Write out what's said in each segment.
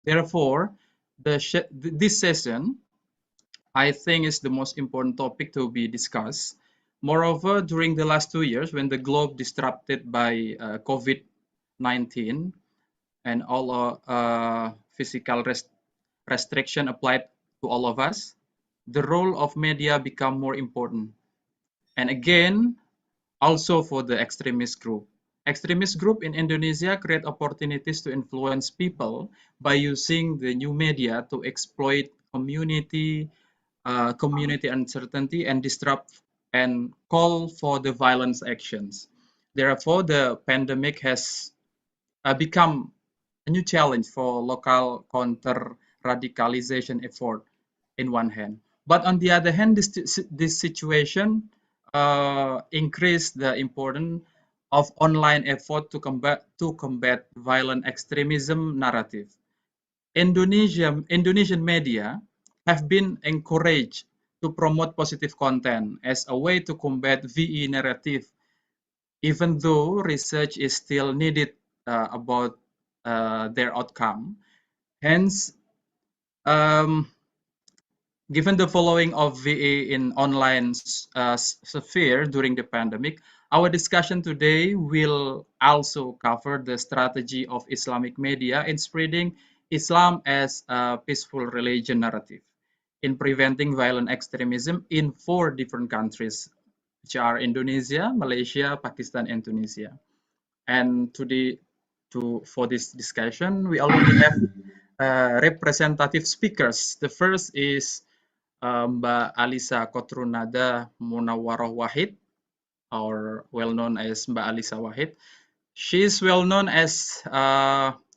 Therefore, this session, I think, is the most important topic to be discussed. Moreover, during the last 2 years, when the globe disrupted by COVID-19 and all physical restriction applied to all of us, the role of media become more important. And again, also for the extremist group. Extremist group in Indonesia create opportunities to influence people by using the new media to exploit community uncertainty and disrupt and call for the violence actions. Therefore, the pandemic has become a new challenge for local counter-radicalization effort in one hand. But on the other hand, this situation increased the importance of online effort to combat violent extremism narrative. Indonesian media have been encouraged to promote positive content as a way to combat VE narrative, even though research is still needed about their outcome. Hence, um, given the following of VA in online sphere during the pandemic, our discussion today will also cover the strategy of Islamic media in spreading Islam as a peaceful religion narrative, in preventing violent extremism in 4 different countries, which are Indonesia, Malaysia, Pakistan, and Tunisia. And for this discussion, we already have representative speakers. The first is Mbak Alisa Kotrunada Munawwaroh Wahid, or well known as Mbak Alisa Wahid. She is well known as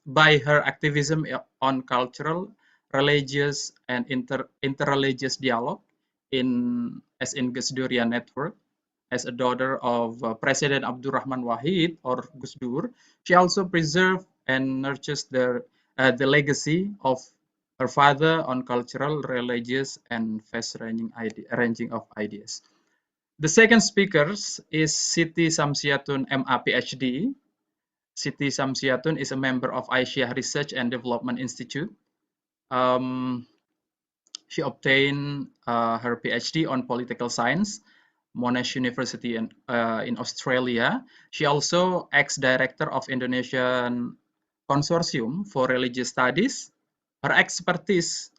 by her activism on cultural, religious, and interreligious dialogue as in Gus Durian Network. As a daughter of President Abdurrahman Wahid or Gus Dur, she also preserved and nurtures the legacy of her father on cultural, religious, and ranging of ideas. The second speaker is Siti Samsiatun MA PhD. Siti Samsiatun is a member of Aisyah Research and Development Institute. She obtained her PhD on political science, Monash University in Australia. She also ex-director of Indonesian Consortium for Religious Studies. Her expertise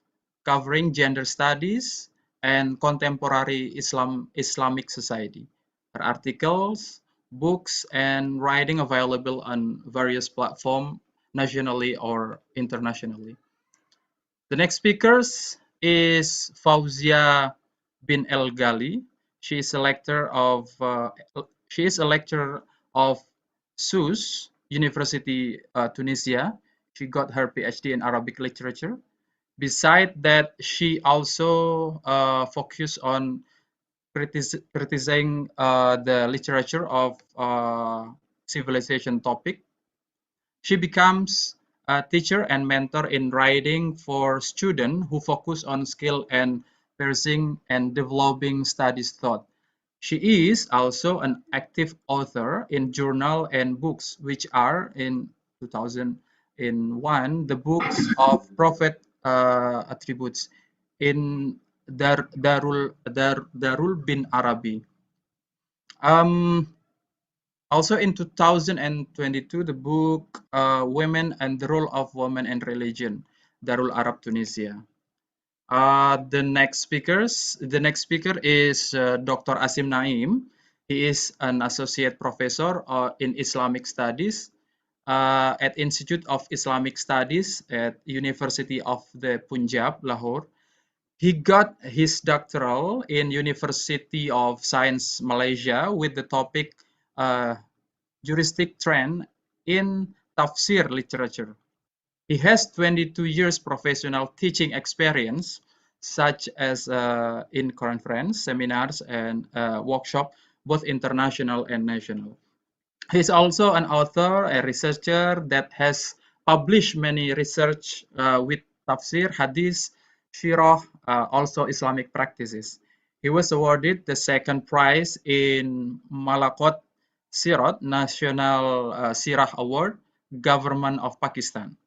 covering gender studies and contemporary Islamic society. Her articles, books, and writing available on various platforms nationally or internationally. The next speaker is Fauzia bin El Ghali. She is a lecturer of SUS University Tunisia. She got her PhD in Arabic literature. Besides that, she also focused on criticizing the literature of civilization topic. She becomes a teacher and mentor in writing for students who focus on skill and piercing and developing studies thought. She is also an active author in journal and books, which are in 2001 the books of Prophet attributes in Darul bin Arabi. Also in 2022, the book Women and the Role of Women in Religion, Darul Arab Tunisia. The next speaker is Dr. Asim Naim. He is an associate professor in Islamic Studies at Institute of Islamic Studies at University of the Punjab, Lahore. He got his doctoral in University of Science Malaysia with the topic juristic trend in tafsir literature. He has 22 years professional teaching experience, such as in conference, seminars, and workshop, both international and national. He's also an author, a researcher that has published many research with tafsir, hadith, shirah, also Islamic practices. He was awarded the second prize in Malakot Sirat National Sirah Award, Government of Pakistan.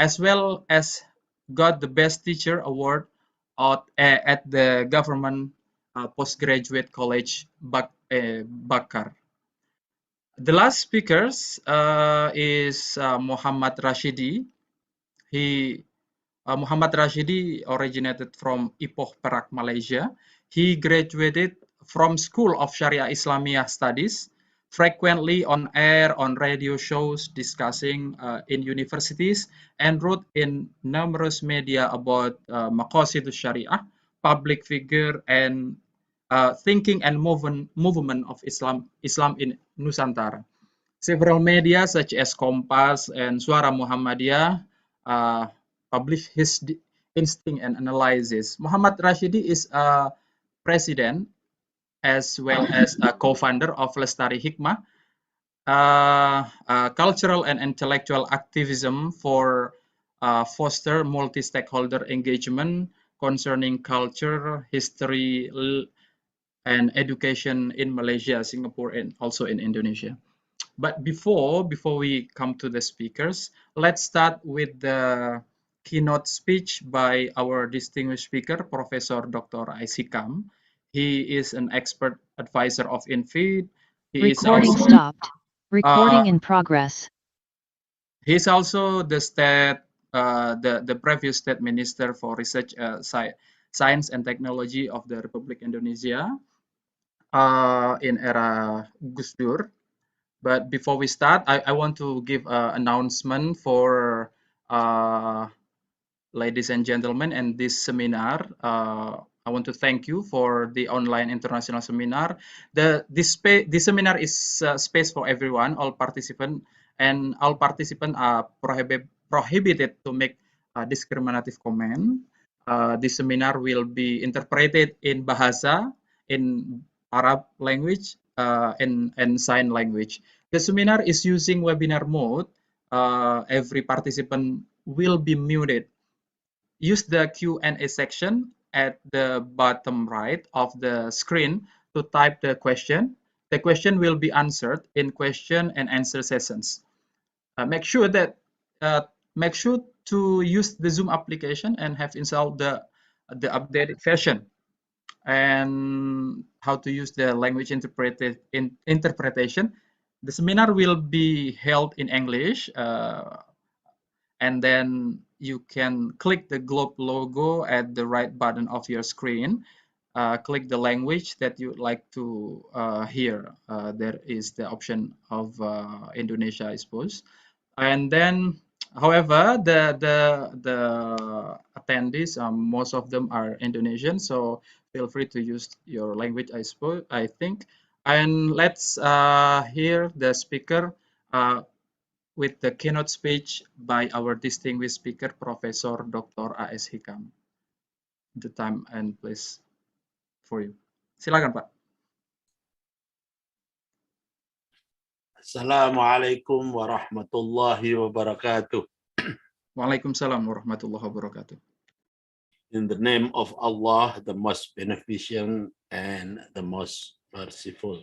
as well as got the Best Teacher Award at the Government Postgraduate College Bakar. The last speakers is Muhammad Rashidi. Muhammad Rashidi originated from Ipoh, Perak, Malaysia. He graduated from School of Sharia Islamiyah Studies, frequently on air on radio shows discussing in universities, and wrote in numerous media about Maqasidus Sharia, public figure, and thinking and movement of Islam in Nusantara. Several media such as Kompas and Suara Muhammadiyah uh, publish his instinct and analysis. Muhammad Rashidi is a president as well as a co-founder of Lestari Hikmah, cultural and intellectual activism for foster multi-stakeholder engagement concerning culture, history, and education in Malaysia, Singapore, and also in Indonesia. But before we come to the speakers, let's start with the keynote speech by our distinguished speaker, Professor Dr. Aisikam. He is an expert advisor of INFID. He is Recording also, stopped. Recording in progress. he is also the the previous state minister for research, science and technology of the Republic Indonesia in era Gus Dur. But before we start, I want to give an announcement for ladies and gentlemen and this seminar. I want to thank you for the online international seminar. This seminar is space for everyone, all participants, and all participants are prohibited to make discriminative comment. This seminar will be interpreted in Bahasa, in Arab language, and sign language. The seminar is using webinar mode. Every participant will be muted. Use the Q&A section at the bottom right of the screen to type the question. The question will be answered in question and answer sessions. Make sure to use the Zoom application and have installed the updated version, and how to use the language interpretation. The seminar will be held in English, and then you can click the globe logo at the right button of your screen. Click the language that you'd like to hear. There is the option of Indonesia, I suppose. And then, however, the attendees, most of them are Indonesian, so feel free to use your language, I think. And let's hear the speaker with the keynote speech by our distinguished speaker, Professor Dr. A.S. Hikam. The time and place for you. Silakan, Pak. Assalamualaikum warahmatullahi wabarakatuh. Waalaikumsalam warahmatullahi wabarakatuh. In the name of Allah, the most beneficent and the most merciful.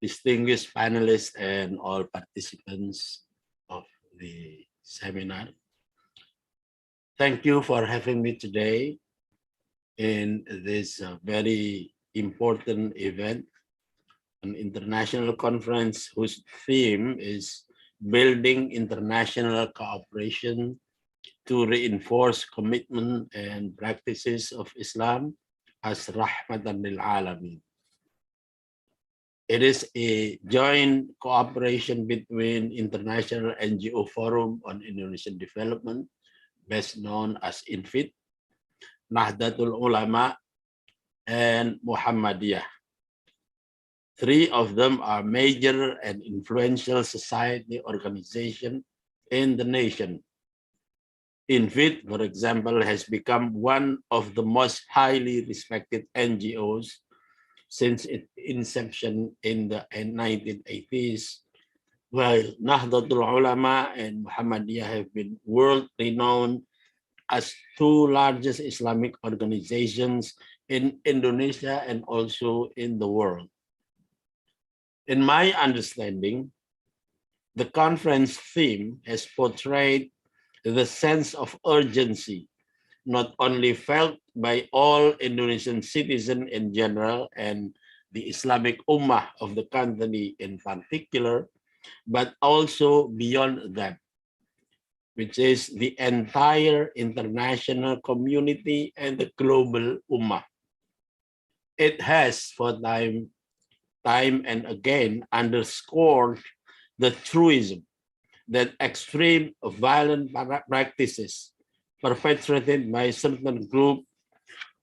Distinguished panelists and all participants of the seminar, thank you for having me today in this very important event, an international conference whose theme is building international cooperation to reinforce commitment and practices of Islam as Rahmatan Lil'Alamin. It is a joint cooperation between International NGO Forum on Indonesian Development, best known as INFID, Nahdlatul Ulama, and Muhammadiyah. Three of them are major and influential society organizations in the nation. INFID, for example, has become one of the most highly respected NGOs since its inception in the 1980s, while Nahdlatul Ulama and Muhammadiyah have been world-renowned as two largest Islamic organizations in Indonesia and also in the world. In my understanding, the conference theme has portrayed the sense of urgency not only felt by all Indonesian citizens in general and the Islamic Ummah of the country in particular, but also beyond them, which is the entire international community and the global Ummah. It has, for time and again, underscored the truism that extreme violent practices perpetrated by certain groups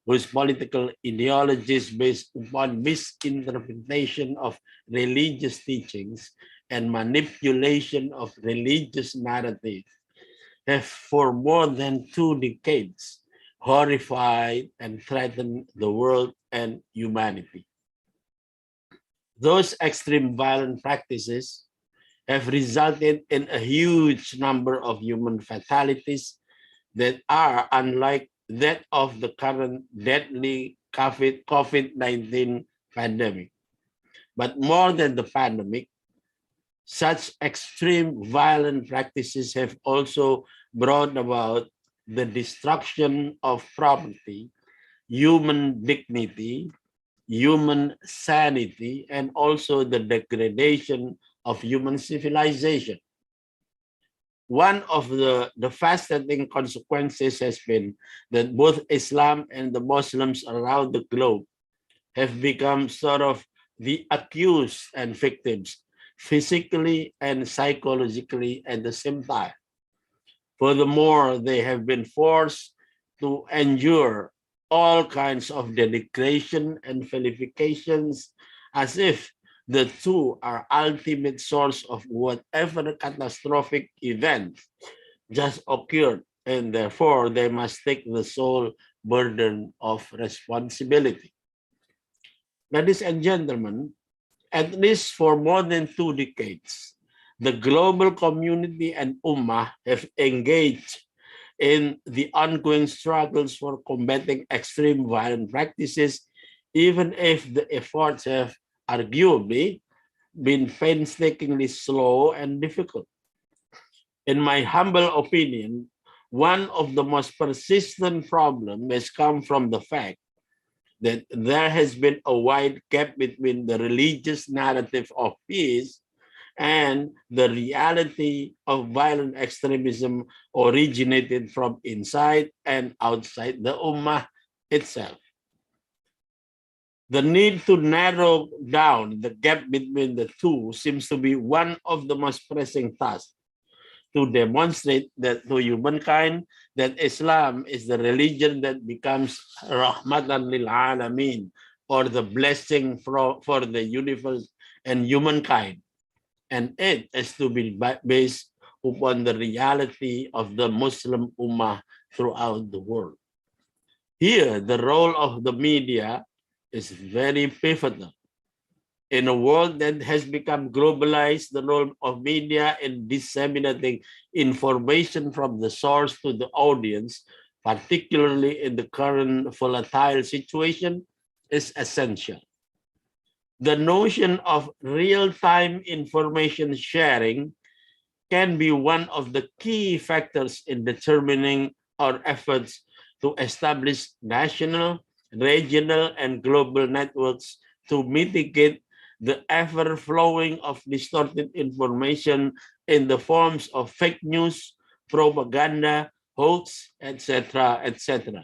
whose political ideologies based upon misinterpretation of religious teachings and manipulation of religious narratives have for more than 2 decades horrified and threatened the world and humanity. Those extreme violent practices have resulted in a huge number of human fatalities that are unlike that of the current deadly COVID-19 pandemic. But more than the pandemic, such extreme violent practices have also brought about the destruction of property, human dignity, human sanity, and also the degradation of human civilization. One of the devastating consequences has been that both Islam and the Muslims around the globe have become sort of the accused and victims, physically and psychologically at the same time. Furthermore, they have been forced to endure all kinds of denigration and vilifications as if the two are ultimate source of whatever catastrophic event just occurred, and therefore they must take the sole burden of responsibility. Ladies and gentlemen, at least for more than 2 decades, the global community and Ummah have engaged in the ongoing struggles for combating extreme violent practices, even if the efforts have arguably been painstakingly slow and difficult. In my humble opinion, one of the most persistent problems has come from the fact that there has been a wide gap between the religious narrative of peace and the reality of violent extremism originated from inside and outside the Ummah itself. The need to narrow down the gap between the two seems to be one of the most pressing tasks to demonstrate that to humankind that Islam is the religion that becomes Rahmatan Lil'Alamin, or the blessing for the universe and humankind. And it is to be based upon the reality of the Muslim Ummah throughout the world. Here, the role of the media is very pivotal. In a world that has become globalized, the role of media in disseminating information from the source to the audience, particularly in the current volatile situation, is essential. The notion of real-time information sharing can be one of the key factors in determining our efforts to establish national, regional, and global networks to mitigate the ever-flowing of distorted information in the forms of fake news, propaganda, hoax, etc., etc.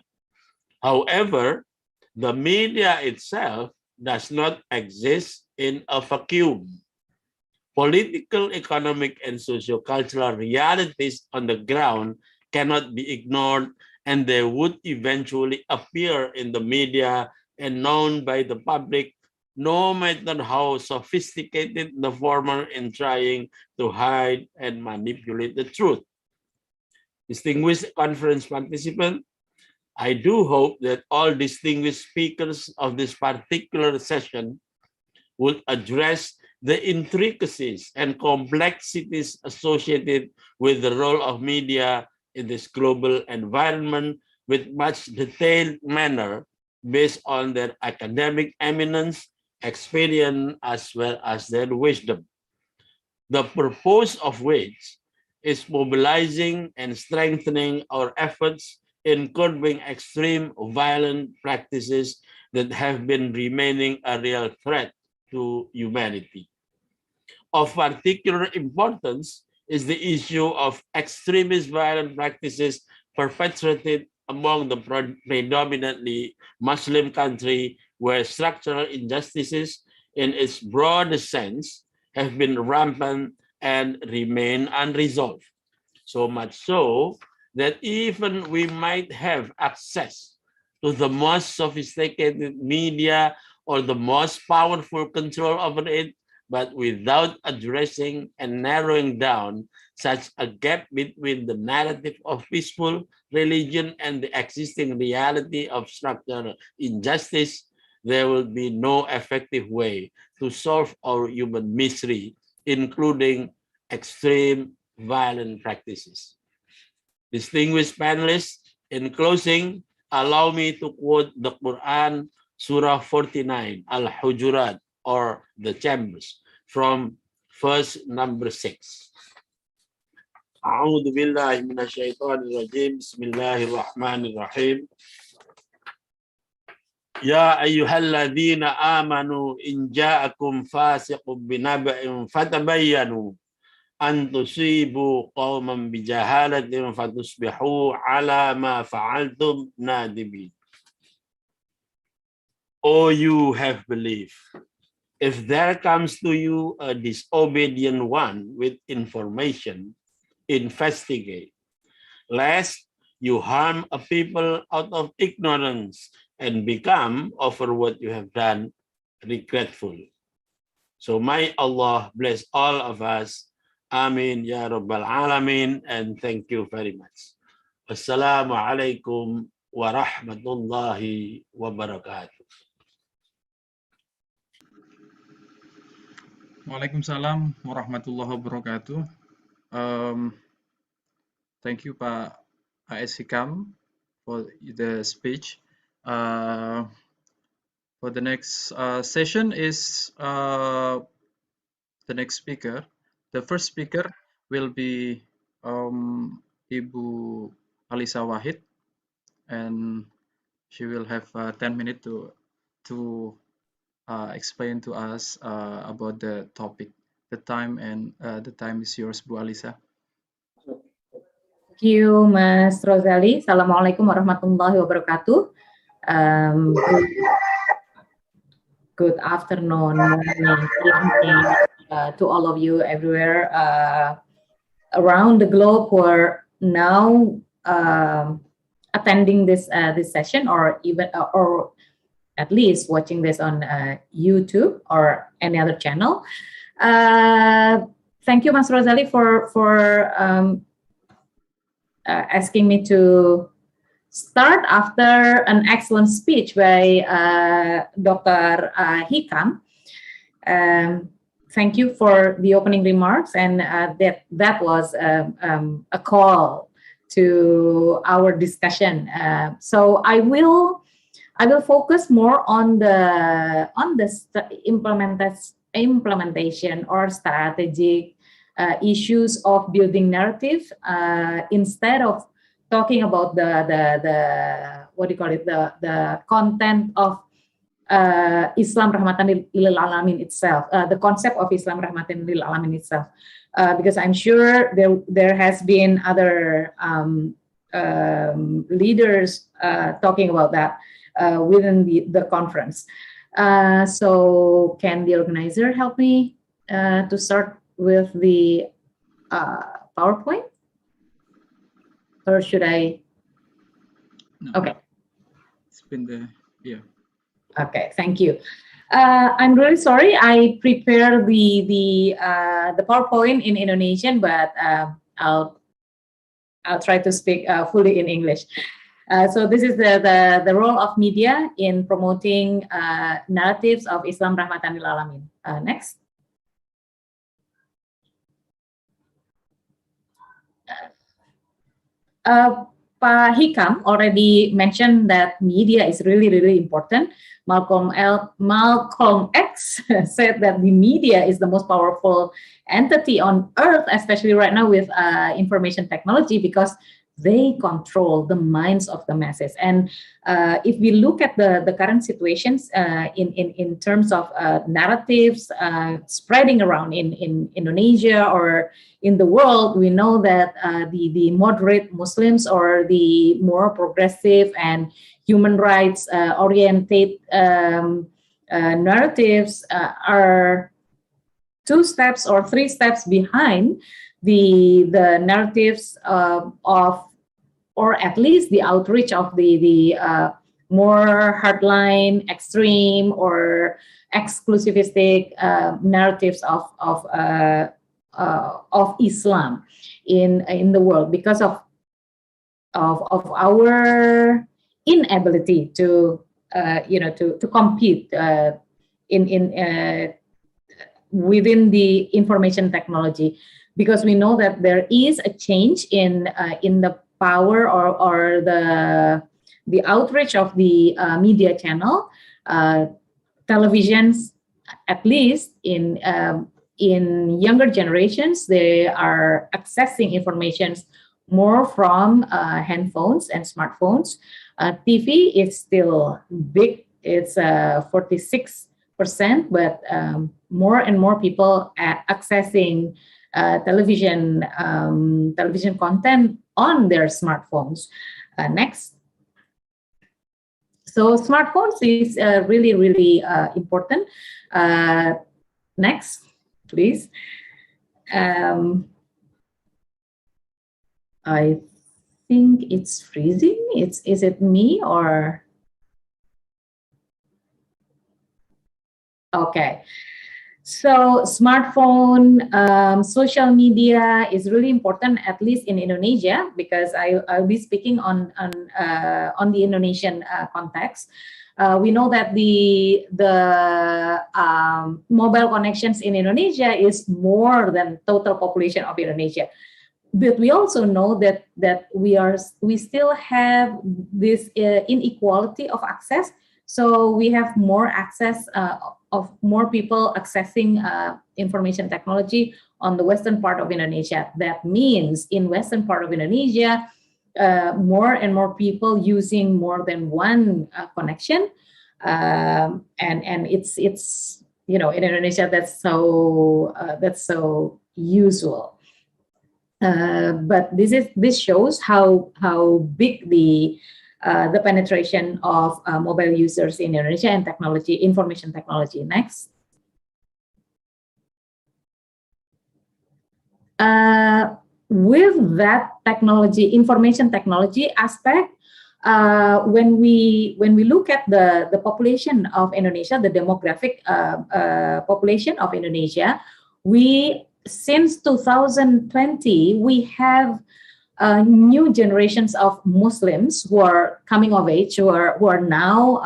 However, the media itself does not exist in a vacuum. Political, economic, and sociocultural realities on the ground cannot be ignored, and they would eventually appear in the media and known by the public, no matter how sophisticated the former in trying to hide and manipulate the truth. Distinguished conference participants, I do hope that all distinguished speakers of this particular session would address the intricacies and complexities associated with the role of media in this global environment with much detailed manner based on their academic eminence, experience, as well as their wisdom. the purpose of which is mobilizing and strengthening our efforts in curbing extreme violent practices that have been remaining a real threat to humanity. Of particular importance is the issue of extremist violent practices perpetrated among the predominantly Muslim country where structural injustices in its broadest sense have been rampant and remain unresolved. So much so that even we might have access to the most sophisticated media or the most powerful control over it, but without addressing and narrowing down such a gap between the narrative of peaceful religion and the existing reality of structural injustice, there will be no effective way to solve our human misery, including extreme violent practices. Distinguished panelists, in closing, allow me to quote the Quran, Surah 49, Al-Hujurat, or the Chambers, from verse number 6. A'udhu billahi minasyaitanir rajim. Bismillahirrahmanirrahim. Ya ayyuhalladzina amanu in ja'akum fasiqun binaba'in fatabayyanu an tusibu qauman bijahalatin fatusbihu ala ma fa'altum nadimin. O you have believed, if there comes to you a disobedient one with information, investigate, lest you harm a people out of ignorance and become, over what you have done, regretful. So may Allah bless all of us. Amin ya Rabbal Alamin, and thank you very much. Assalamu alaikum wa rahmatullahi wa barakatuh. Waalaikumsalam warahmatullahi wabarakatuh. Thank you, Pak A.S. Hikam, for the speech. For the next session is the next speaker. The first speaker will be Ibu Alisa Wahid, and she will have 10 minutes to explain to us about the topic. The time is yours, Bu Alisa. Thank you, Mas Rozali. Assalamualaikum warahmatullahi wabarakatuh. Good afternoon, morning, to all of you everywhere around the globe who are now attending this session, or even or at least watching this on YouTube or any other channel. Thank you, Mas Rozali, for asking me to start after an excellent speech by Dr. Hikam. Thank you for the opening remarks, and that was a call to our discussion. So I will focus more on the implementation or strategic issues of building narrative, instead of talking about the what do you call it, the content of Islam Rahmatan Lil'Alamin itself, the concept of Islam Rahmatan Lil'Alamin itself, because I'm sure there has been other leaders talking about that within the conference. So can the organizer help me to start with the PowerPoint? Or should I? No. Okay. It's been the, yeah. Okay, thank you. I'm really sorry. I prepared the PowerPoint in Indonesian, but I'll try to speak fully in English. So this is the role of media in promoting narratives of Islam Rahmatan Lil'Alamin. Next. Pa Hikam already mentioned that media is really, really important. Malcolm X said that the media is the most powerful entity on earth, especially right now with information technology, because they control the minds of the masses. And if we look at the current situations in terms of narratives spreading around in Indonesia or in the world, we know that the moderate Muslims or the more progressive and human rights oriented narratives are 2 steps or 3 steps behind the narratives of, or at least the outreach of the more hardline, extreme, or exclusivistic narratives of Islam in the world, because of our inability to to compete within the information technology, because we know that there is a change in the power or the outreach of the media channel. Televisions, at least in younger generations, they are accessing information more from handphones and smartphones. TV is still big; it's 46%, but more and more people are accessing television content on their smartphones. Next. So smartphones is really, really important. Next, please. I think it's freezing. Is it me or? Okay. So smartphone, social media is really important, at least in Indonesia, because I'll be speaking on the Indonesian context. We know that the mobile connections in Indonesia is more than total population of Indonesia. But we also know that we still have this inequality of access. So we have more access of more people accessing information technology on the western part of Indonesia. That means in western part of Indonesia, more and more people using more than one connection, and it's in Indonesia that's so usual. But this shows how big the penetration of mobile users in Indonesia and information technology. Next. With that information technology aspect, when we look at the population of Indonesia, the demographic population of Indonesia, since 2020, we have new generations of Muslims who are coming of age, who are now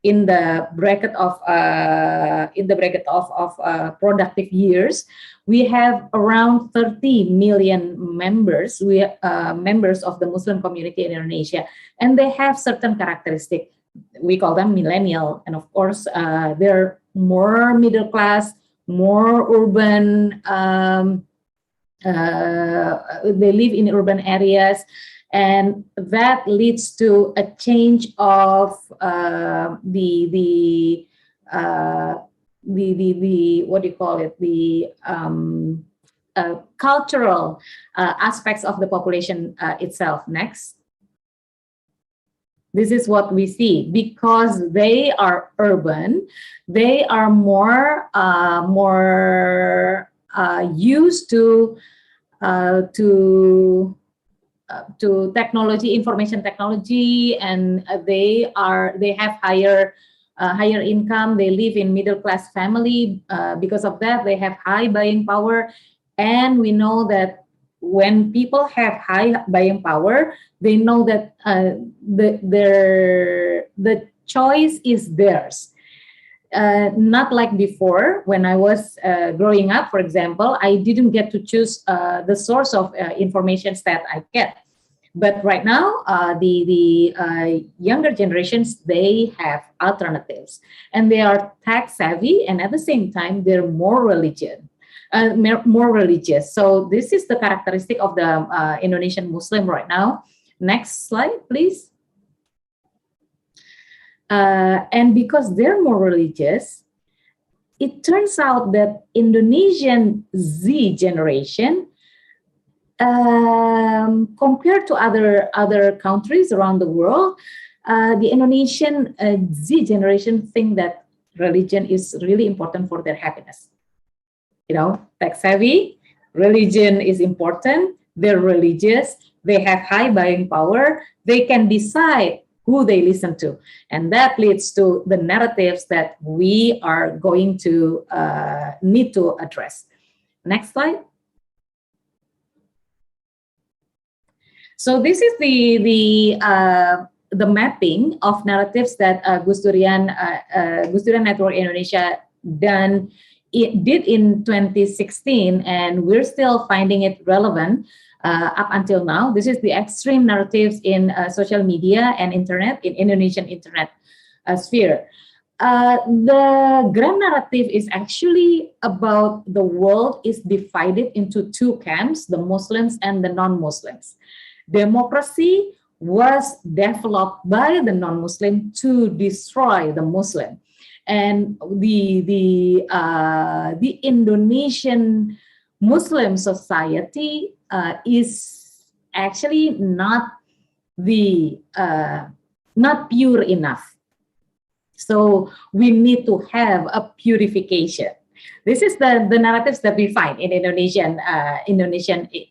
in the bracket of productive years. We have around 30 million members. Members of the Muslim community in Indonesia, and they have certain characteristics. We call them millennial, and of course, they're more middle class, more urban. They live in urban areas, and that leads to a change of the what do you call it, the cultural aspects of the population itself. Next. This is what we see. Because they are urban, they are more used to technology, information technology, and they have higher income. They live in middle class family. Because of that, they have high buying power, and we know that when people have high buying power, they know that the choice is theirs. Not like before, when I was growing up, for example, I didn't get to choose the source of information that I get. But right now, the younger generations, they have alternatives, and they are tech savvy, and at the same time, they're more religious. So this is the characteristic of the Indonesian Muslim right now. Next slide, please. And because they're more religious, it turns out that Indonesian Z generation, compared to other countries around the world, the Indonesian Z generation think that religion is really important for their happiness. You know, tech savvy, religion is important. They're religious. They have high buying power. They can decide who they listen to, and that leads to the narratives that we are going to need to address. Next slide. So this is the mapping of narratives that Gus Durian Network Indonesia did in 2016, and we're still finding it relevant up until now. This is the extreme narratives in social media and internet, in Indonesian internet sphere. The grand narrative is actually about the world is divided into two camps, the Muslims and the non-Muslims. Democracy was developed by the non-Muslim to destroy the Muslim, and the Indonesian Muslim society is actually not pure enough. So we need to have a purification. This is the narratives that we find in Indonesian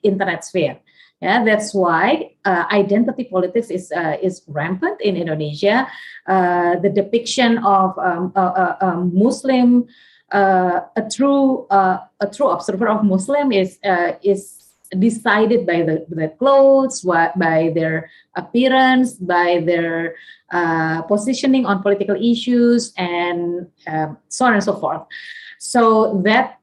internet sphere. Yeah, that's why identity politics is rampant in Indonesia. The depiction of Muslim, a true observer of Muslim is decided by their clothes, by their appearance, by their positioning on political issues, and so on and so forth. So that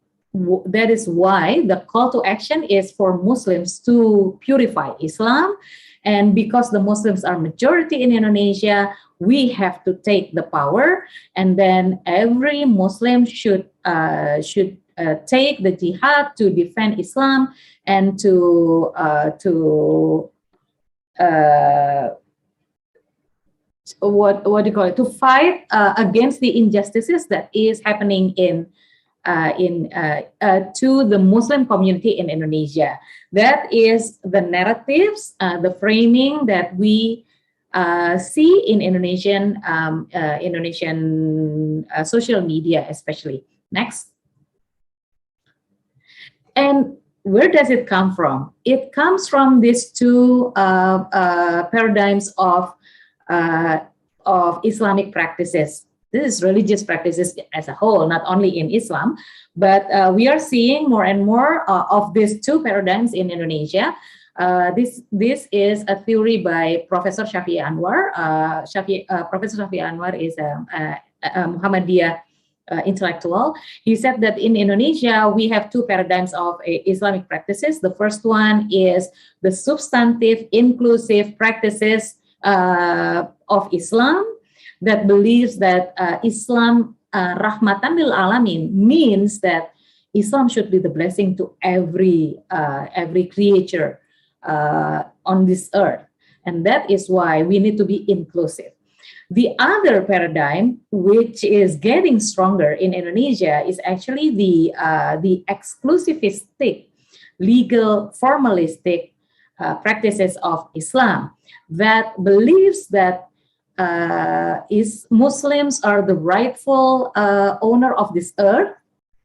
is why the call to action is for Muslims to purify Islam. And because the Muslims are majority in Indonesia, we have to take the power, and then every Muslim should take the jihad to defend Islam and to what do you call it? To fight against the injustices that is happening to the Muslim community in Indonesia. That is the narratives, the framing that we see in Indonesian social media, especially. Next. And where does it come from? It comes from these two paradigms of Islamic practices. This is religious practices as a whole, not only in Islam, but we are seeing more and more of these two paradigms in Indonesia. This is a theory by Professor Shafi'i Anwar. Professor Shafi'i Anwar is a Muhammadiyah intellectual. He said that in Indonesia, we have two paradigms of Islamic practices. The first one is the substantive, inclusive practices of Islam, that believes that Islam, Rahmatan Lil'Alamin, means that Islam should be the blessing to every creature on this earth. And that is why we need to be inclusive. The other paradigm, which is getting stronger in Indonesia, is actually the exclusivistic, legal, formalistic practices of Islam, that believes that Muslims are the rightful owner of this earth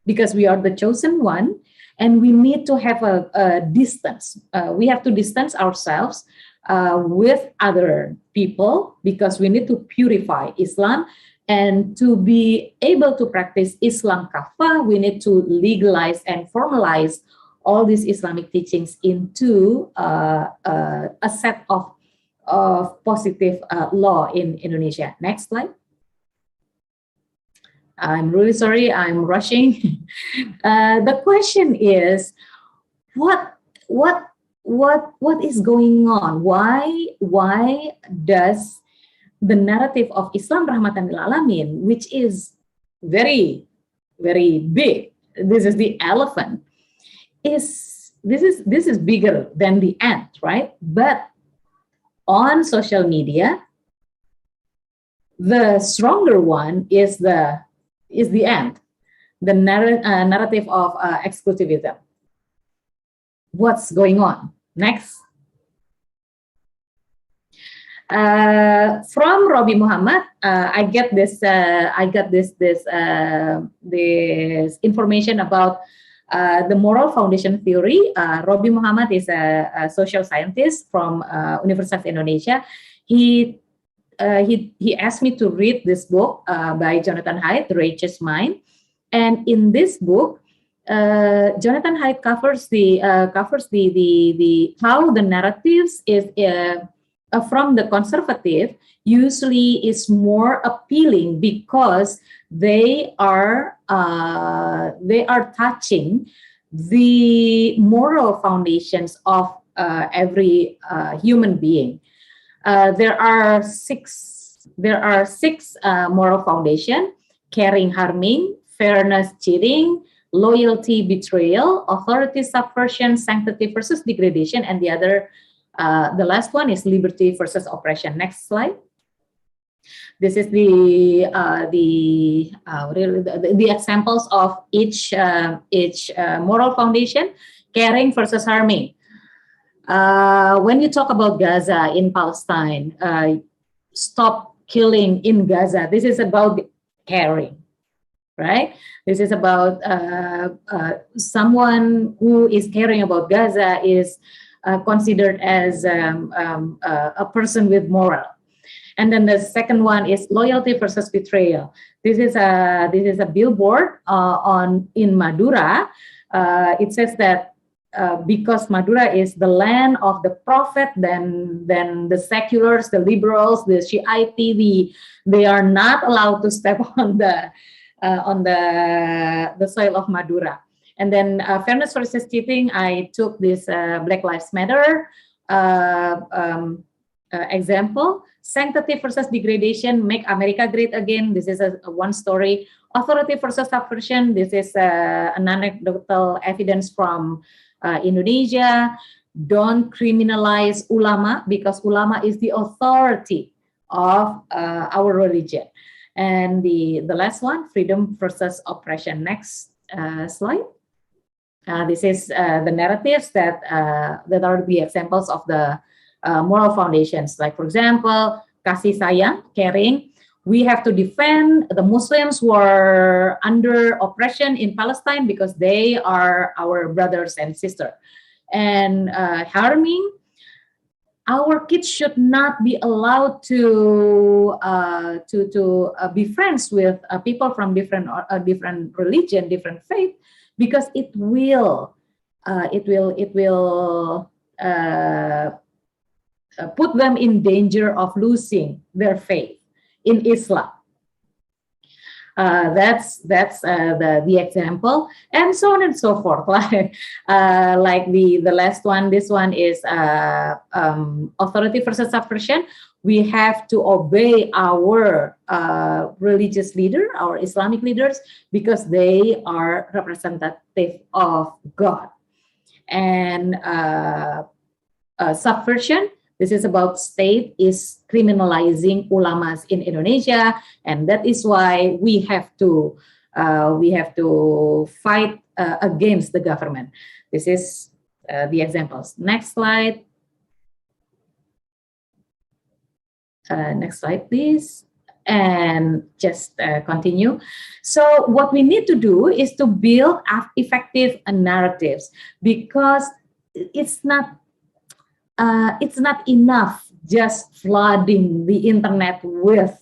because we are the chosen one, and we need to have a distance. We have to distance ourselves with other people because we need to purify Islam, and to be able to practice Islam kafah, we need to legalize and formalize all these Islamic teachings into a set of positive law in Indonesia. Next slide. I'm really sorry, I'm rushing. The question is, what what is going on? Why does the narrative of Islam Rahmatan Lil'Alamin, which is very, very big, this is the elephant, this is bigger than the ant, right? But on social media, the stronger one is the ant, the narrative of exclusivism. What's going on? Next. From Robbie Muhammad, I get this information about the moral foundation theory. Robbie Muhammad is a social scientist from Universitas Indonesia. He asked me to read this book by Jonathan Haidt, The Righteous Mind, and in this book, Jonathan Haidt covers the how the narratives is from the conservative usually is more appealing because they are touching the moral foundations of every human being. There are six moral foundation: caring, harming, fairness, cheating, loyalty, betrayal, authority, subversion, sanctity versus degradation, and the last one is liberty versus oppression. Next slide. This is the examples of each moral foundation: caring versus harming. When you talk about Gaza in Palestine, stop killing in Gaza. This is about caring, right? This is about someone who is caring about Gaza is considered as a person with moral. And then the second one is loyalty versus betrayal. This is a billboard in Madura. It says that because Madura is the land of the prophet, then the seculars, the liberals, the Shiite, they are not allowed to step on the soil of Madura. And then fairness versus cheating, I took this Black Lives Matter example. Sanctity versus degradation, make America great again. This is one story. Authority versus subversion. This is an anecdotal evidence from Indonesia. Don't criminalize ulama because ulama is the authority of our religion. And the last one, freedom versus oppression. Next slide. This is the narratives that are the examples of the moral foundations. Like, for example, kasih sayang, caring. We have to defend the Muslims who are under oppression in Palestine because they are our brothers and sisters. And harming, our kids should not be allowed to be friends with people from different religion, different faith, because it will put them in danger of losing their faith in Islam. That's the example, and so on and so forth. Like the last one, this one is authority versus subversion. We have to obey our religious leader, our Islamic leaders, because they are representative of God. And subversion. This is about state is criminalizing ulamas in Indonesia, and that is why we have to fight against the government. This is the examples. Next slide. Next slide, please. And just continue. So what we need to do is to build effective narratives, because it's not enough just flooding the internet with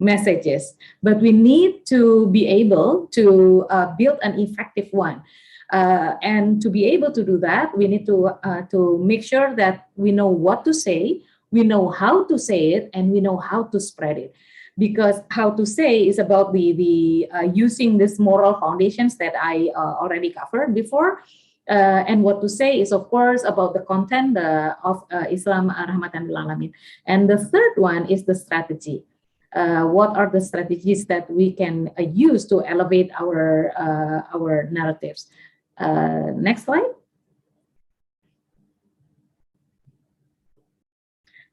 messages, but we need to be able to build an effective one. And to be able to do that, we need to make sure that we know what to say, we know how to say it, and we know how to spread it. Because how to say is about the using these moral foundations that I already covered before. And what to say is, of course, about the content of Islam Rahmatan Lil'Alamin. And the third one is the strategy. What are the strategies that we can use to elevate our narratives? Next slide.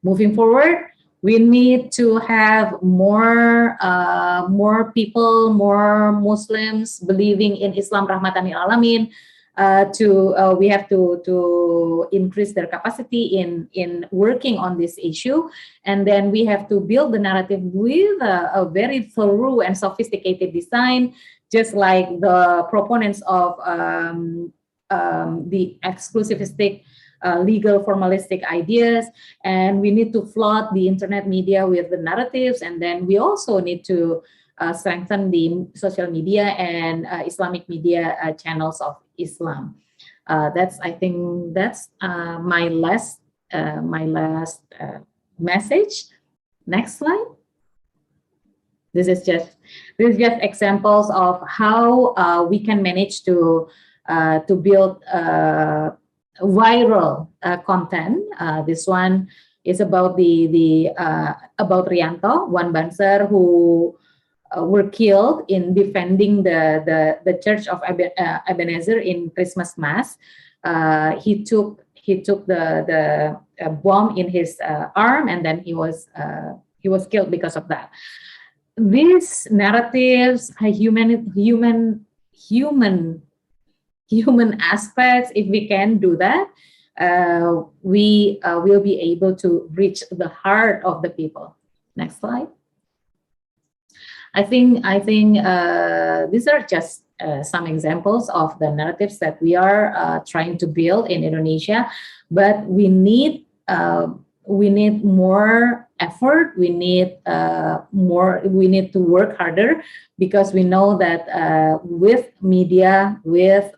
Moving forward, we need to have more people, more Muslims believing in Islam Rahmatan Lil'Alamin. We have to increase their capacity in working on this issue, and then we have to build the narrative with a very thorough and sophisticated design, just like the proponents of the exclusivistic legal formalistic ideas. And we need to flood the internet media with the narratives, and then we also need to strengthen the social media and Islamic media channels of Islam. I think that's my last message. Next slide. This is just examples of how we can manage to build viral content. This one is about about Rianto, one Banser who were killed in defending the Church of Ebenezer in Christmas Mass. He took the bomb in his arm, and then he was killed because of that. These narratives, human aspects, if we can do that, we will be able to reach the heart of the people. Next slide. I think these are just some examples of the narratives that we are trying to build in Indonesia, but we need more effort. We need to work harder, because we know that with media, with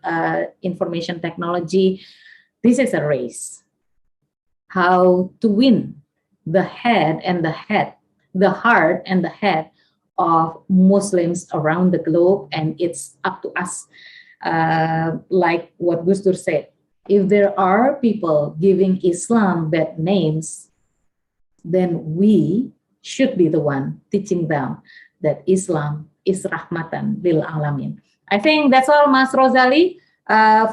information technology, this is a race. How to win the heart and the head of Muslims around the globe, and it's up to us. Like what Gus Dur said, if there are people giving Islam bad names, then we should be the one teaching them that Islam is Rahmatan Lil'Alamin. I think that's all, Mas Rozali,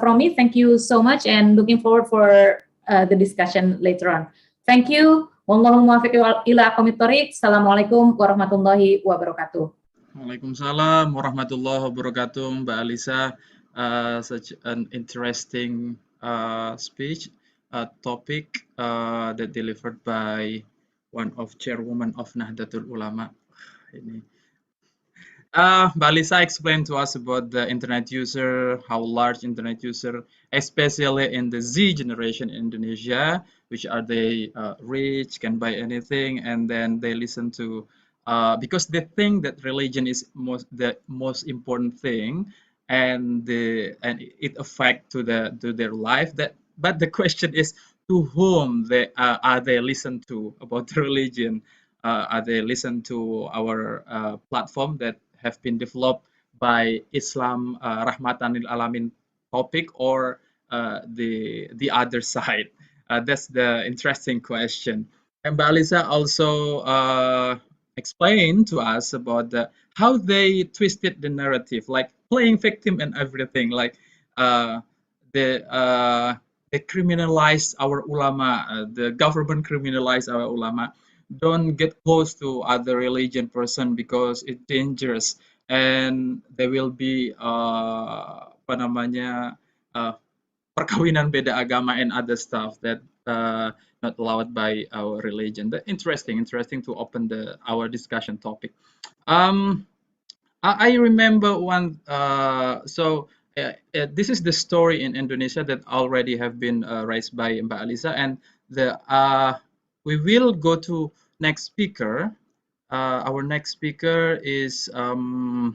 from me. Thank you so much, and looking forward for the discussion later on. Thank you. Wallahu muwaffiq ila aqwamit thoriq. Assalamualaikum warahmatullahi wabarakatuh. Waalaikumsalam warahmatullahi wabarakatuh, Mbak Alisa. Such an interesting speech, topic that delivered by one of chairwoman of Nahdlatul Ulama. Mbak Alisa explained to us about the internet user, how large internet user, especially in the Z generation in Indonesia, which are they rich, can buy anything, and then they listen to, because they think that religion is the most important thing, and it affect to their life. But the question is, to whom are they listen to about the religion? Are they listen to our platform that have been developed by Islam Rahmatan Lil'Alamin topic, or the other side? That's the interesting question. And Mbak Alisa also explained to us about how they twisted the narrative, like playing victim and everything, like they criminalize our ulama, the government criminalize our ulama. Don't get close to other religion person because it's dangerous, and there will be perkawinan beda agama and other stuff that not allowed by our religion. That interesting to open our discussion topic. I remember one. This is the story in Indonesia that already have been raised by Mbak Alisa, and we will go to next speaker. Our next speaker is Ibu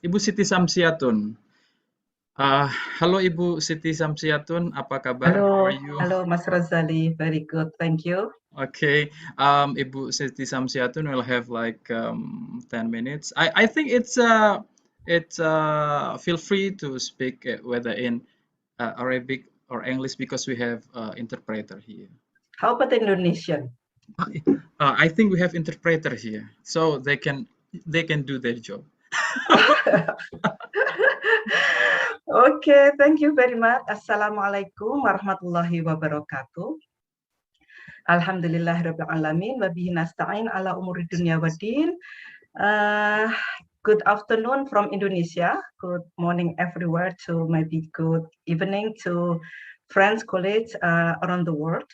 Ibu Siti Samsiatun. Halo Ibu Siti Samsiatun, apa kabar? Hello, How are you? hello Mas Razali, very good, thank you. Okay, Ibu Siti Samsiatun will have like 10 minutes. I think it's feel free to speak whether in Arabic or English because we have interpreter here. How about Indonesian? I think we have interpreter here, so they can do their job. Okay, thank you very much. Assalamualaikum warahmatullahi wabarakatuh. Alhamdulillahirabbil alamin wa bihi nasta'in ala umuri dunya waddin. Good afternoon from Indonesia. Good morning everywhere to maybe good evening to friends, colleagues around the world.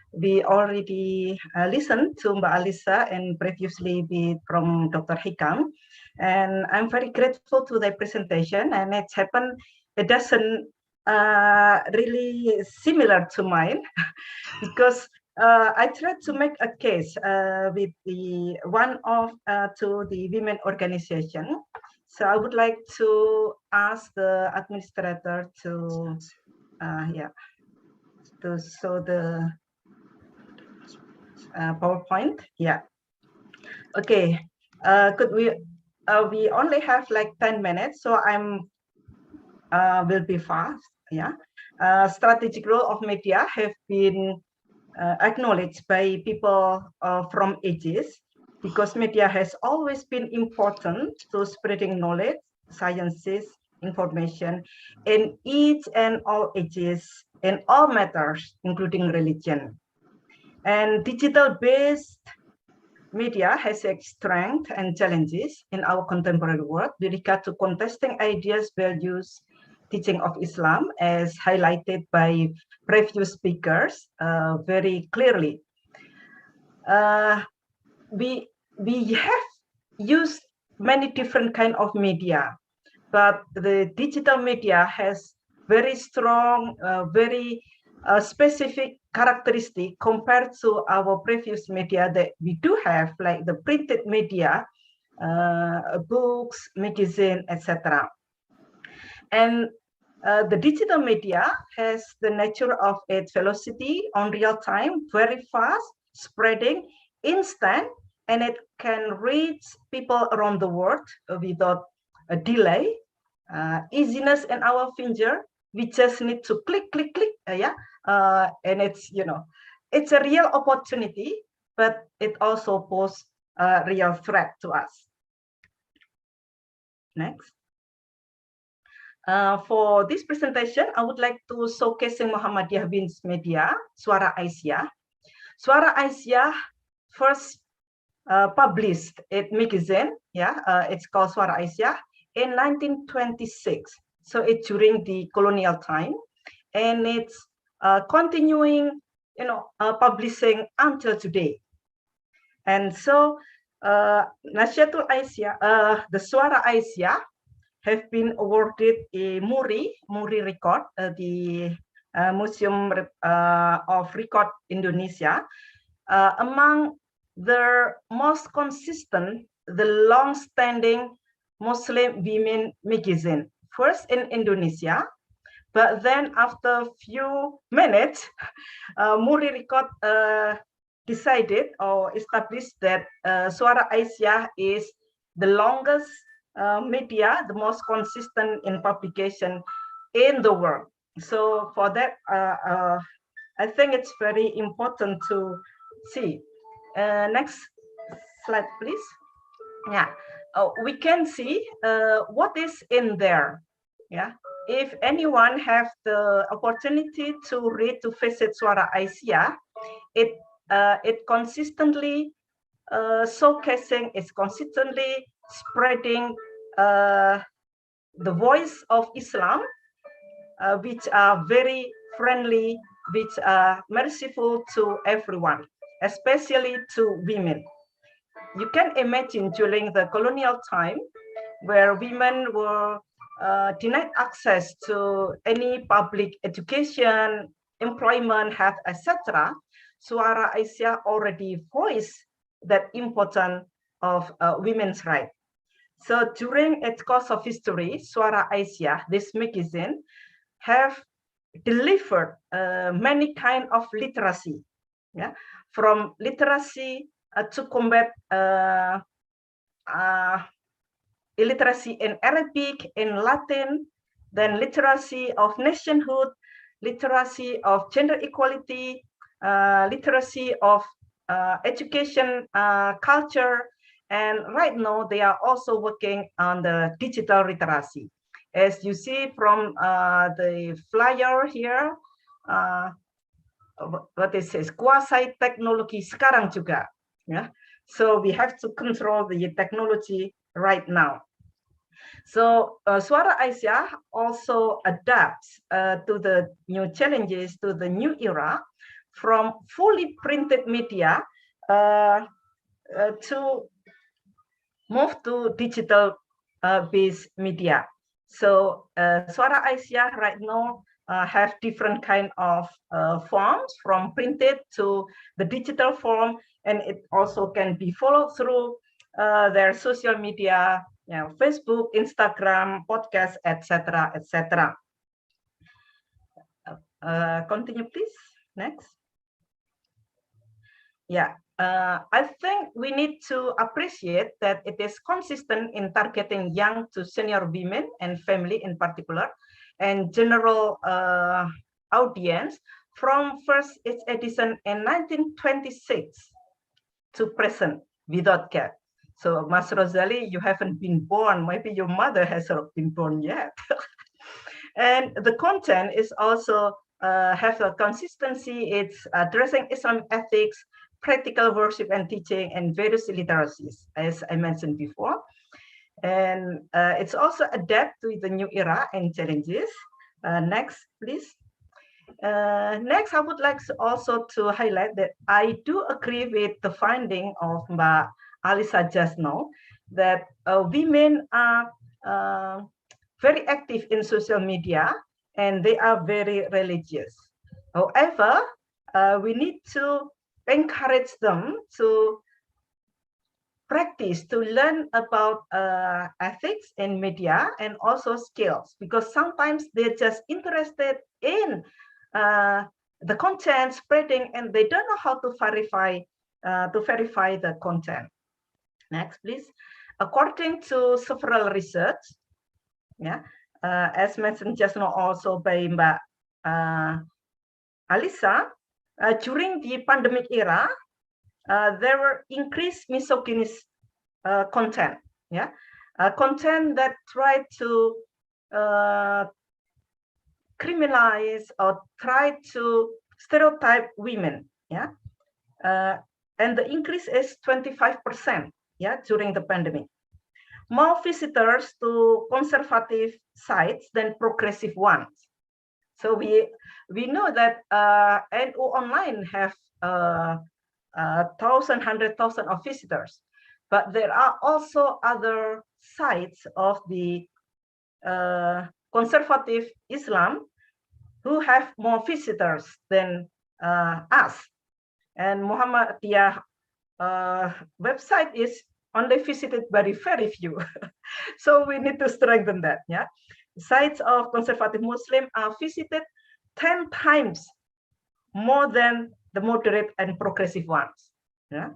We already listened to Mbak Alisa and previously from Dr. Hikam, and I'm very grateful to their presentation. And it doesn't really similar to mine because I tried to make a case with the to the women organization. So I would like to ask the administrator to to show the PowerPoint. Yeah. Okay. Could we only have like 10 minutes, so I'm will be fast. Yeah. Strategic role of media have been acknowledged by people from ages, because media has always been important to spreading knowledge, sciences, information in each and all ages, in all matters, including religion. And digital-based media has its strength and challenges in our contemporary world with regard to contesting ideas, values, teaching of Islam, as highlighted by previous speakers very clearly. We have used many different kind of media, but the digital media has very strong, very specific characteristic compared to our previous media that we do have, like the printed media, books, magazine, etc. And the digital media has the nature of its velocity on real time, very fast, spreading, instant, and it can reach people around the world without a delay, easiness in our finger. We just need to click, click, click, and it's, it's a real opportunity, but it also poses a real threat to us. Next. For this presentation, I would like to showcase Muhammadiyah Wins Media, Suara Aisyah. Suara Aisyah first published a magazine, it's called Suara Aisyah, in 1926. So it's during the colonial time, and it's continuing, publishing until today. And so Nahdlatul Aisyah, the Suara Aisyah, have been awarded a Muri record, the Museum of Record Indonesia, among the most consistent, the long-standing Muslim women magazine, first in Indonesia, but then after a few minutes, Muri Record decided or established that Suara Aisyah is the longest media, the most consistent in publication in the world. So for that, I think it's very important to see. Next slide, please. Yeah, we can see what is in there. Yeah, if anyone have the opportunity to read, to visit Suara Aisyah, it consistently showcasing, it's consistently spreading the voice of Islam, which are very friendly, which are merciful to everyone, especially to women. You can imagine during the colonial time, where women were denied access to any public education, employment, health, etc. Suara Aisyah already voiced that importance of women's rights. So during its course of history, Suara Aisyah, this magazine, have delivered many kind of literacy, from literacy to combat illiteracy in Arabic, in Latin, then literacy of nationhood, literacy of gender equality, literacy of education, culture, and right now they are also working on the digital literacy. As you see from the flyer here, what it says, kuasai teknologi sekarang juga. Yeah? So we have to control the technology right now. So Suara Aisyah also adapts to the new challenges, to the new era, from fully printed media to move to digital based media. So Suara Aisyah right now have different kind of forms, from printed to the digital form, and it also can be followed through their social media, you know, Facebook, Instagram, podcast, etc., etc. Continue, please. Next. Yeah, I think we need to appreciate that it is consistent in targeting young to senior women and family in particular, and general audience from first its edition in 1926 to present without gap. So, Mas Rosali, you haven't been born. Maybe your mother hasn't been born yet. And the content is also have a consistency. It's addressing Islamic ethics, practical worship and teaching, and various literacies, as I mentioned before. And it's also adapt to the new era and challenges. Next, please. Next, I would like also to highlight that I do agree with the finding of Mbak Alisa just now, that women are very active in social media and they are very religious. However, we need to encourage them to practice, to learn about ethics in media and also skills, because sometimes they're just interested in the content spreading and they don't know how to verify the content. Next, please. According to several research, yeah, as mentioned just now also by Mbak Alisa, during the pandemic era, there were increased misogynist content, yeah, content that tried to criminalize or try to stereotype women, yeah, and the increase is 25%, yeah, during the pandemic. More visitors to conservative sites than progressive ones. So we know that NU Online have 1,000, 100,000 of visitors, but there are also other sites of the conservative Islam who have more visitors than us. And Muhammadiyah website is only visited by very few. So we need to strengthen that. Yeah, sites of conservative Muslim are visited 10 times more than the moderate and progressive ones. Yeah,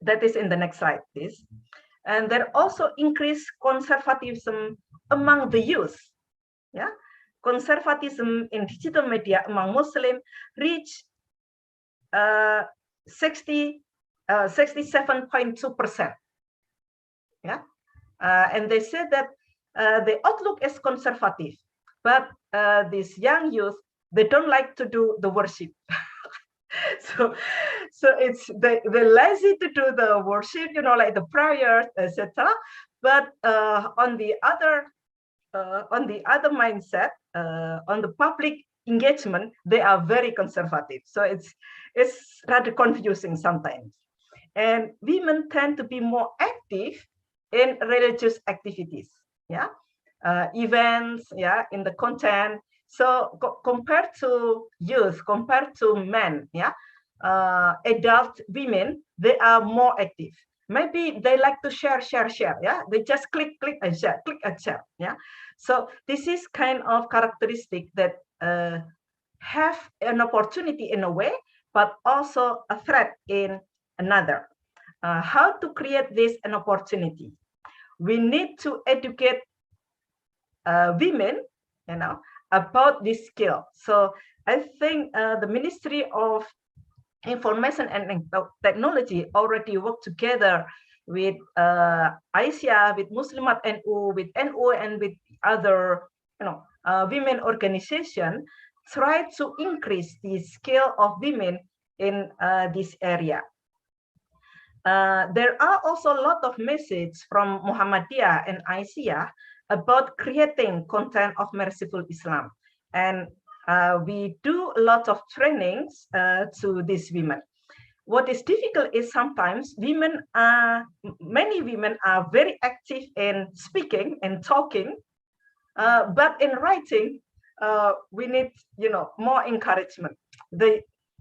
that is in the next slide, please. And there also increased conservatism among the youth. Yeah, conservatism in digital media among Muslim reached 67.2%. Yeah, and they said that the outlook is conservative, but these young youth, they don't like to do the worship. so it's they're lazy to do the worship, you know, like the prayers, etc. But on the other mindset, on the public engagement, they are very conservative. So it's rather confusing sometimes. And women tend to be more active in religious activities, yeah, events, yeah, in the content. So compared to youth, compared to men, yeah, adult women, they are more active. Maybe they like to share, yeah. They just click and share, yeah. So this is kind of characteristic that have an opportunity in a way, but also a threat in another. How to create this an opportunity? We need to educate women, about this skill. So I think the Ministry of Information and Technology already work together with Aisyah, with Muslimat NU, with NU, and with other women organization, try to increase the skill of women in this area. There are also a lot of messages from Muhammadiyah and Aisyah about creating content of merciful Islam, and we do a lot of trainings to these women. What is difficult is sometimes many women are very active in speaking and talking, but in writing, we need more encouragement.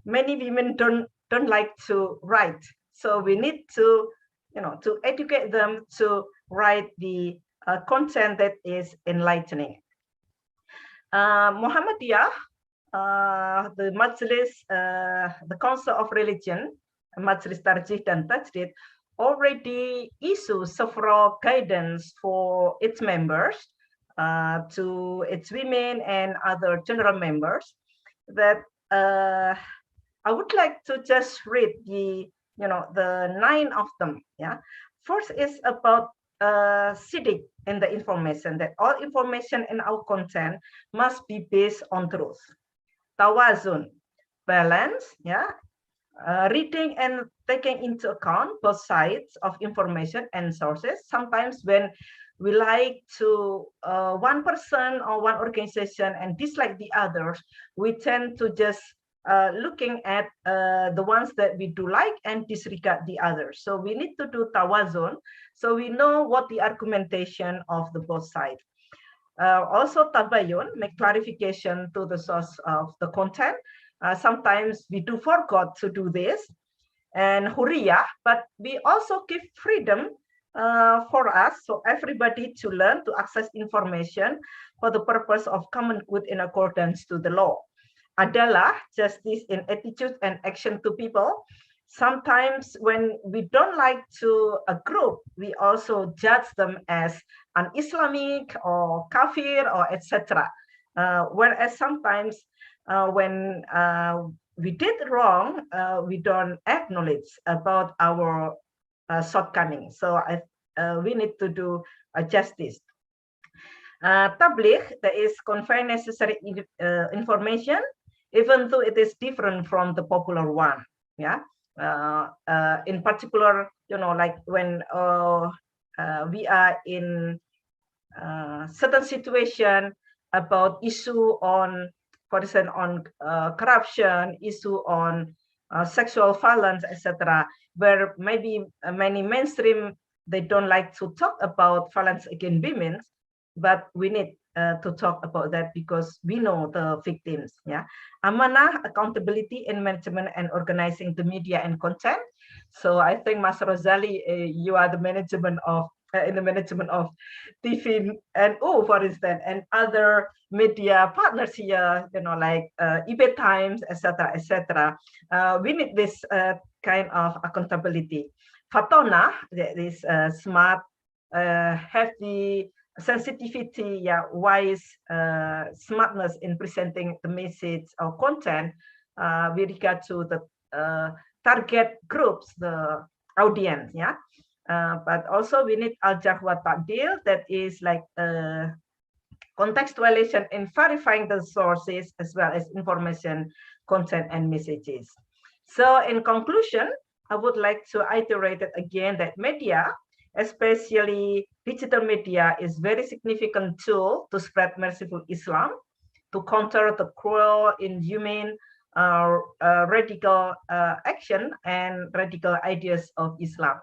Many women don't like to write, so we need to to educate them to write the content that is enlightening. Muhammadiyah, the Majlis, the Council of Religion, Majlis Tarjih dan Tajdid, already issue several guidance for its members, to its women and other general members, that I would like to just read the 9 of them. Yeah, first is about siddiq in the information, that all information in our content must be based on truth. Tawazun, balance, reading and taking into account both sides of information and sources. Sometimes when we like to one person or one organization and dislike the others, we tend to just looking at the ones that we do like and disregard the others. So we need to do tawazun, so we know what the argumentation of the both sides. Also tabayun, make clarification to the source of the content. Sometimes we do forgot to do this. And huriyah, but we also give freedom for us, so everybody to learn to access information for the purpose of common good in accordance to the law. Adalah, justice in attitude and action to people. Sometimes when we don't like to a group, we also judge them as un-Islamic or kafir or etc. Whereas sometimes when we did wrong, we don't acknowledge about our shortcomings. So we need to do justice. Tabligh, that is convey necessary information, even though it is different from the popular one. Yeah. In particular, like when we are in certain situation about issue on, for example, on corruption, issue on sexual violence, etc., where maybe many mainstream, they don't like to talk about violence against women, but we need to talk about that because we know the victims. Yeah, amanah, accountability in management and organizing the media and content. So I think Mas Rozali, you are the management of in the management of TV and for instance, and other media partners here, like eBay Times, etc., etc. We need this kind of accountability. Fatona, that is smart, have the sensitivity, wise smartness in presenting the message or content with regard to the target groups, the audience. Yeah. But also we need al-jarh wa ta'dil, that is like contextualization in verifying the sources as well as information, content, and messages. So in conclusion, I would like to iterate it again that media, especially digital media, is very significant tool to spread merciful Islam, to counter the cruel, inhumane, radical action and radical ideas of Islam.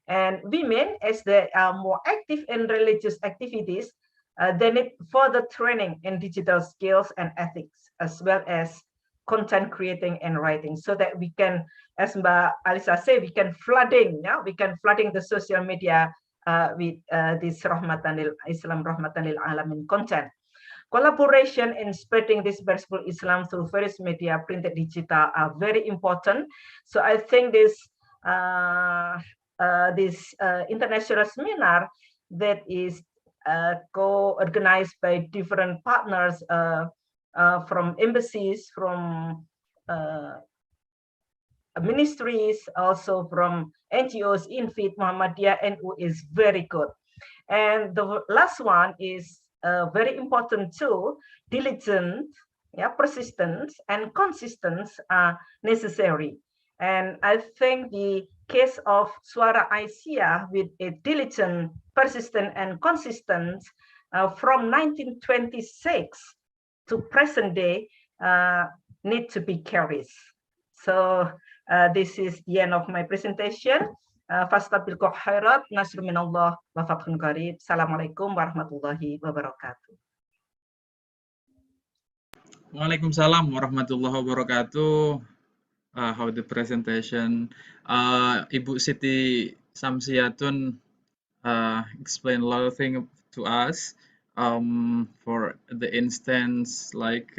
And women, as they are more active in religious activities, they need further training in digital skills and ethics, as well as content creating and writing, so that we can, as Mbak Alisa said, we can flooding the social media with this Rahmatan lil Islam, Rahmatan lil Alamin content. collaboration in spreading this gospel Islam through various media, printed, digital, are very important. So I think this international seminar that is co-organized by different partners from embassies, from ministries, also from NGOs, INFID, Muhammadiyah, NU is very good. And the last one is very important too. Diligence, persistence, and consistency are necessary. And I think the case of Suara Aisyah with a diligent, persistent, and consistent from 1926 to present day need to be carried. So this is the end of my presentation. Fastabilqul khairat, nasr minallah wa fathun qarib. Assalamualaikum warahmatullahi wabarakatuh. Waalaikumsalam warahmatullahi wabarakatuh. How the presentation, Ibu Siti Samsiatun explained a lot of things to us. For the instance, like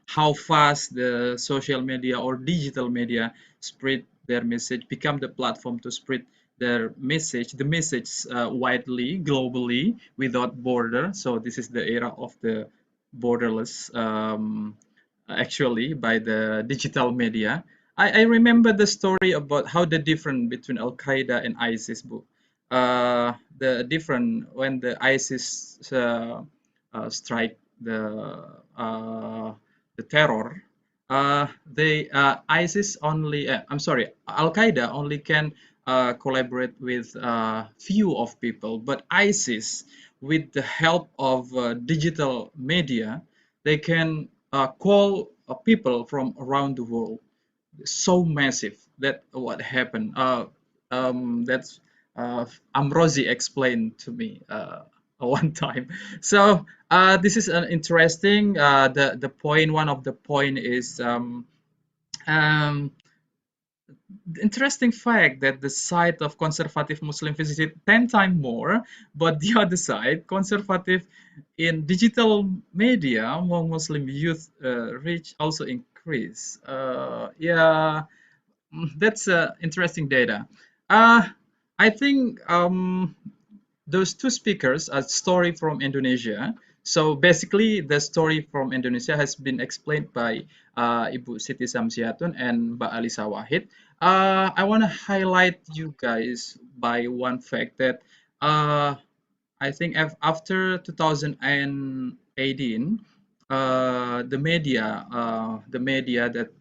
how fast the social media or digital media spread their message, become the platform to spread their message, the message widely, globally, without border. So this is the era of the borderless, actually, by the digital media. I remember the story about how the difference between Al Qaeda and ISIS, Bu. The different when the ISIS strike the terror, ISIS only I'm sorry, Al Qaeda only can collaborate with few of people, but ISIS, with the help of digital media, they can call people from around the world. So massive that what happened. That's Amrozi explained to me one time. So this is an interesting. The point. One of the point is um, the interesting fact that the side of conservative Muslim visited 10 times more, but the other side, conservative in digital media among Muslim youth reach also increase. Yeah, that's interesting data. I think those two speakers are story from Indonesia. So basically, the story from Indonesia has been explained by Ibu Siti Samsiatun and Mbak Alisa Wahid. I want to highlight you guys by one fact that I think after 2018, the media that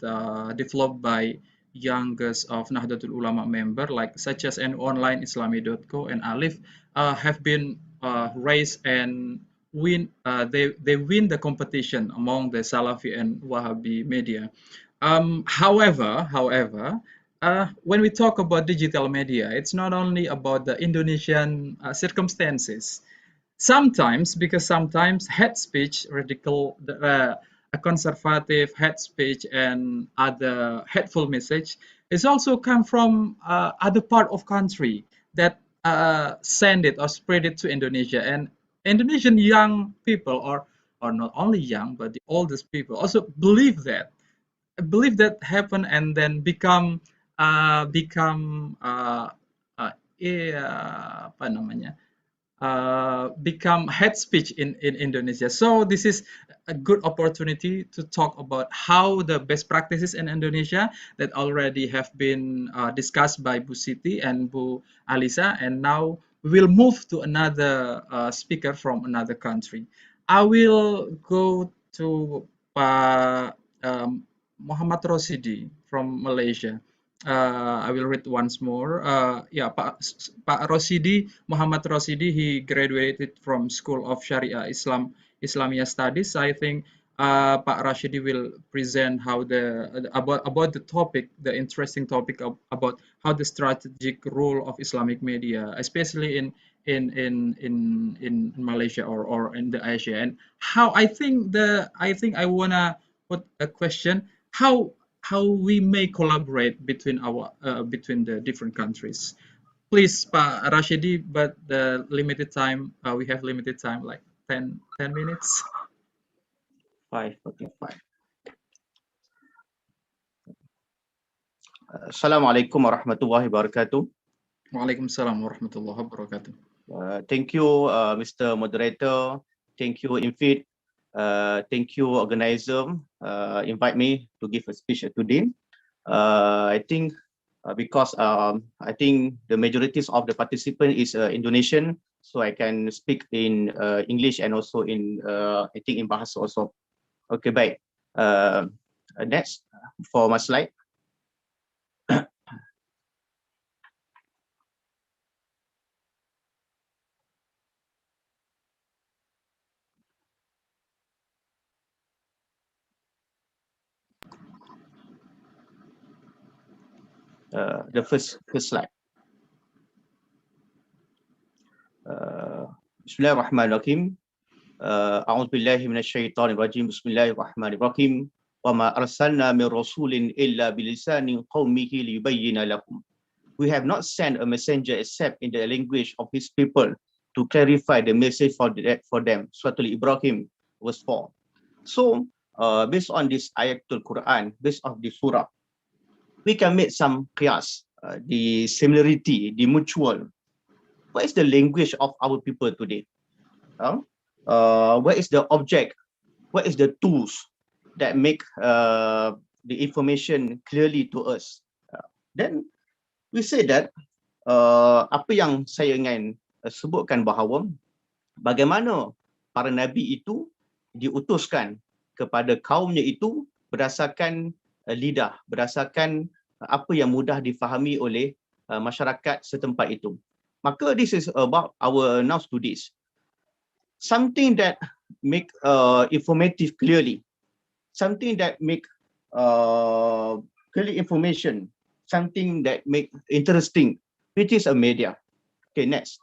developed by youngest of Nahdlatul Ulama member, like such as an online Islami.co and Alif, have been raised and win. They win the competition among the Salafi and Wahhabi media. However, when we talk about digital media, it's not only about the Indonesian circumstances. Sometimes hate speech, a conservative hate speech and other hateful message is also come from other part of country that send it or spread it to Indonesia, and Indonesian young people, or not only young but the oldest people, also believe that happen and then become apa namanya, become hate speech in Indonesia. So this is a good opportunity to talk about how the best practices in Indonesia that already have been discussed by Bu Siti and Bu Alisa, and now we will move to another speaker from another country. I will go to Muhammad Rashidi from Malaysia. I will read once more. Yeah, Pak Rashidi, Muhammad Rashidi, he graduated from School of Sharia Islamia Studies. I think Pak Rashidi will present how about the topic, the interesting topic about how the strategic role of Islamic media, especially in Malaysia or in the Asia, and how I think I wanna put a question how we may collaborate between between the different countries. Please, Pak Rashidi, but the limited time we have limited time, like 10 minutes. 5:45. Assalamualaikum warahmatullahi wabarakatuh. Waalaikumsalam warahmatullahi wabarakatuh. Thank you, Mr. Moderator. Thank you, INFID. Thank you, organizer. Invite me to give a speech today. I think because I think the majorities of the participant is Indonesian, so I can speak in English and also in I think in Bahasa also. Okay, baik. Next for my slide. The first slide. Bismillahirrahmanirrahim. A'udzubillahi minasyaitonirrajim. Bismillahirrahmanirrahim. Wa ma arsalna min rasulin illa bilisani qaumihi liyubayyina lahum. We have not sent a messenger except in the language of his people to clarify the message for them. Surah Al-Ibrahim verse 4. So, based on this ayatul Quran, based on the surah, we can make some qiyas, the similarity, the mutual. What is the language of our people today? What is the object? What is the tools that make the information clearly to us? Then we say that apa yang saya ingin sebutkan bahawa bagaimana para nabi itu diutuskan kepada kaumnya itu berdasarkan lidah, berdasarkan apa yang mudah difahami oleh masyarakat setempat itu. Maka this is about our now studies. Something that make informative clearly, something that make clearly information, something that make interesting, which is a media. Okay, next.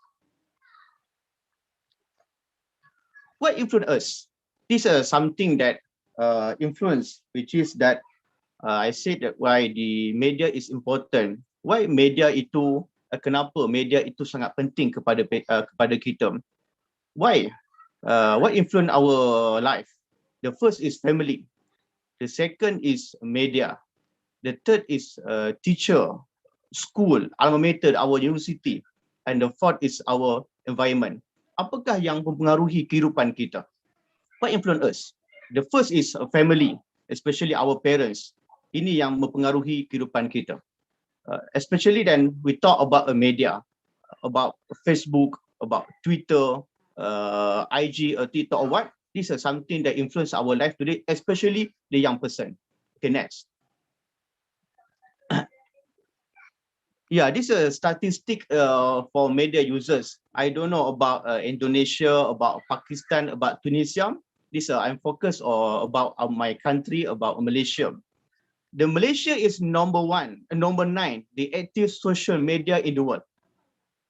What influence us? This is something that influence, which is that I said that why the media is important. Why media itu, kenapa media itu sangat penting kepada kita? Why? What influence our life? The first is family. The second is media. The third is teacher, school, alma mater, our university. And the fourth is our environment. Apakah yang mempengaruhi kehidupan kita? What influence us? The first is family, especially our parents. Ini yang mempengaruhi kehidupan kita. Especially then we talk about a media, about Facebook, about Twitter, IG, or TikTok, or what? This is something that influence our life today, especially the young person. Okay, next. Yeah, this is a statistic for media users. I don't know about Indonesia, about Pakistan, about Tunisia. This I'm focused about my country, about Malaysia. The Malaysia is number 9, the active social media in the world.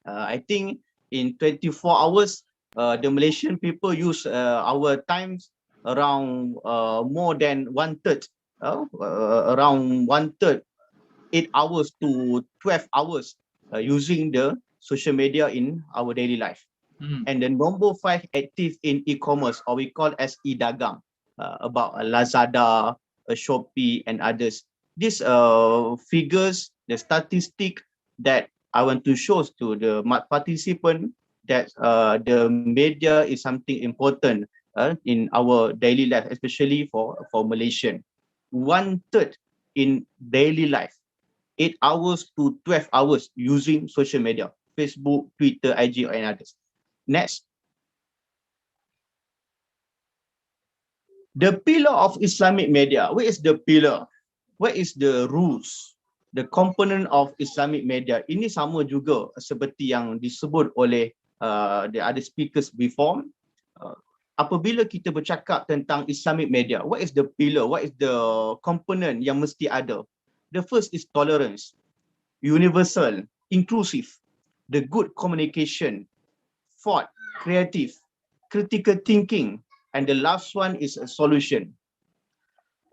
I think in 24 hours, the Malaysian people use our times around more than 1/3, around 1/3, 8 hours to 12 hours using the social media in our daily life. And the number 5 active in e-commerce, or we call as e-dagang, about Lazada, Shopee, and others. These figures, the statistic that I want to show to the participant that the media is something important in our daily life, especially for Malaysian. 1/3 in daily life, 8 hours to 12 hours using social media, Facebook, Twitter, IG, and others. Next. The pillar of Islamic media. What is the pillar? What is the rules? The component of Islamic media. Ini sama juga seperti yang disebut oleh the other speakers before. Apabila kita bercakap tentang Islamic media, what is the pillar? What is the component yang mesti ada? The first is tolerance, universal, inclusive, the good communication, thought, creative, critical thinking, and the last one is a solution.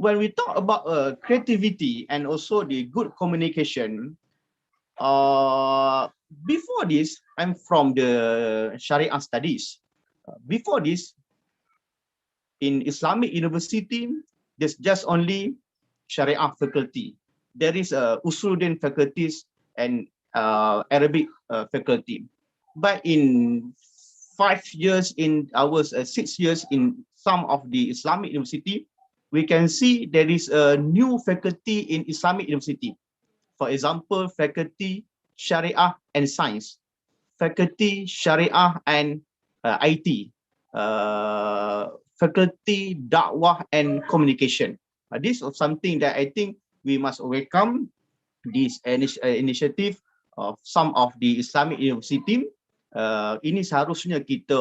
When we talk about creativity and also the good communication, before this, I'm from the Sharia studies. Before this, In Islamic university, there's just only Sharia faculty. There is Usuluddin faculties and Arabic faculty. But in 5 years in ours, 6 years in some of the Islamic university, we can see there is a new faculty in Islamic university. For example, faculty Sharia and Science, faculty Sharia and IT, faculty Dakwah and Communication. This is something that I think we must welcome, this initiative of some of the Islamic university. Ini seharusnya kita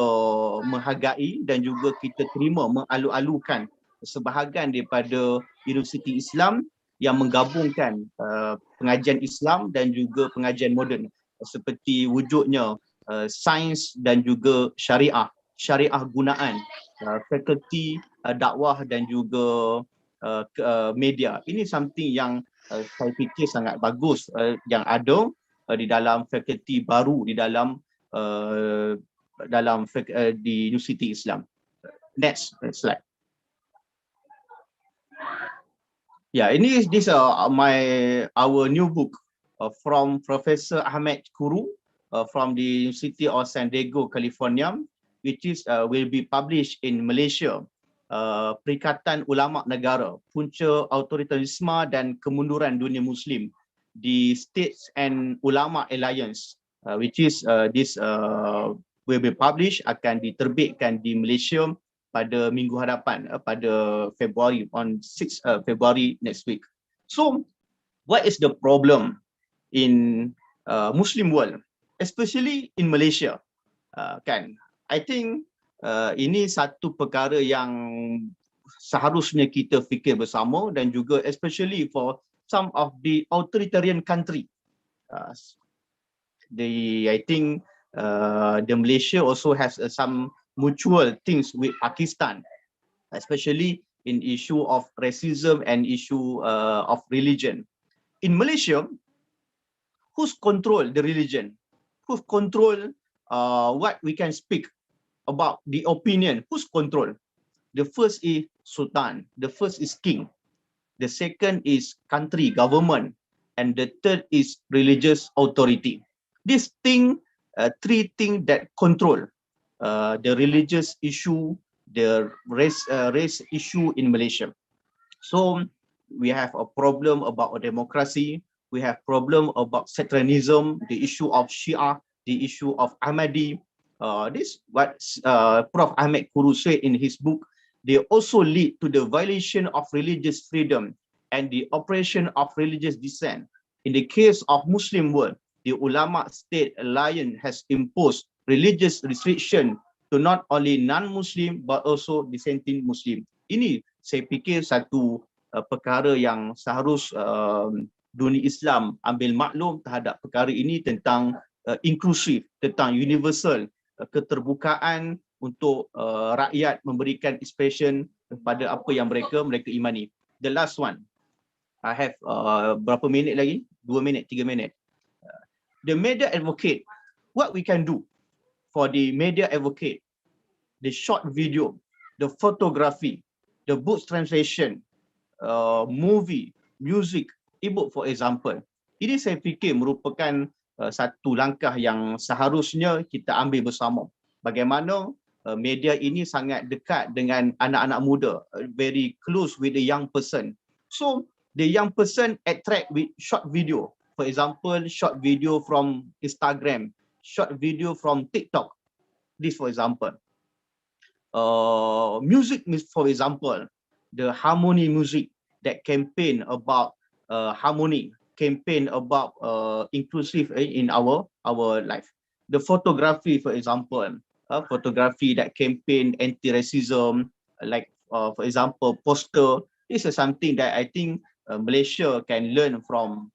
menghargai dan juga kita terima, mengalu-alukan sebahagian daripada universiti Islam yang menggabungkan pengajian Islam dan juga pengajian moden, seperti wujudnya sains dan juga syariah gunaan, fakulti dakwah dan juga media. Ini something yang saya fikir sangat bagus yang ada di dalam fakulti baru di dalam di Universiti Islam. Next slide. Yeah, this our new book from Professor Ahmed Kuru from the University of San Diego, California, which is will be published in Malaysia. Perikatan Ulama Negara, Punca Autoritarisme dan Kemunduran Dunia Muslim, the States and Ulama Alliance, which is this will be published, akan diterbitkan di Malaysia pada minggu hadapan, pada Februari, on 6 February next week. So, what is the problem in Muslim world, especially in Malaysia? Kan, I think ini satu perkara yang seharusnya kita fikir bersama, dan juga especially for some of the authoritarian country. I think the Malaysia also has some mutual things with Pakistan, especially in issue of racism and issue of religion. In Malaysia, who's control the religion? Who's control what we can speak about the opinion? Who's control? The first is Sultan, the first is king, the second is country, government, and the third is religious authority. This thing, three things that control the religious issue, the race issue in Malaysia. So we have a problem about democracy, we have problem about sectarianism, the issue of Shia, the issue of Ahmadi. This what Prof. Ahmed Kuru said in his book. They also lead to the violation of religious freedom and the oppression of religious dissent. In the case of Muslim world, the Ulama State Alliance has imposed religious restriction to not only non-Muslim but also dissenting Muslim. Ini saya fikir satu perkara yang seharus dunia Islam ambil maklum terhadap perkara ini, tentang inklusif, tentang universal, keterbukaan untuk rakyat memberikan expression kepada apa yang mereka imani. The last one, I have berapa minit lagi? 2 minit, 3 minit. The media advocate, what we can do for the media advocate, the short video, the photography, the books translation, movie, music, e-book for example. Ini saya fikir merupakan satu langkah yang seharusnya kita ambil bersama. Bagaimana media ini sangat dekat dengan anak-anak muda, very close with the young person. So the young person attract with short video. For example, short video from Instagram, short video from TikTok. This for example. Music, for example, the harmony music that campaign about harmony, campaign about inclusive in our life. The photography, for example, photography that campaign anti-racism, like for example, poster. This is something that I think Malaysia can learn from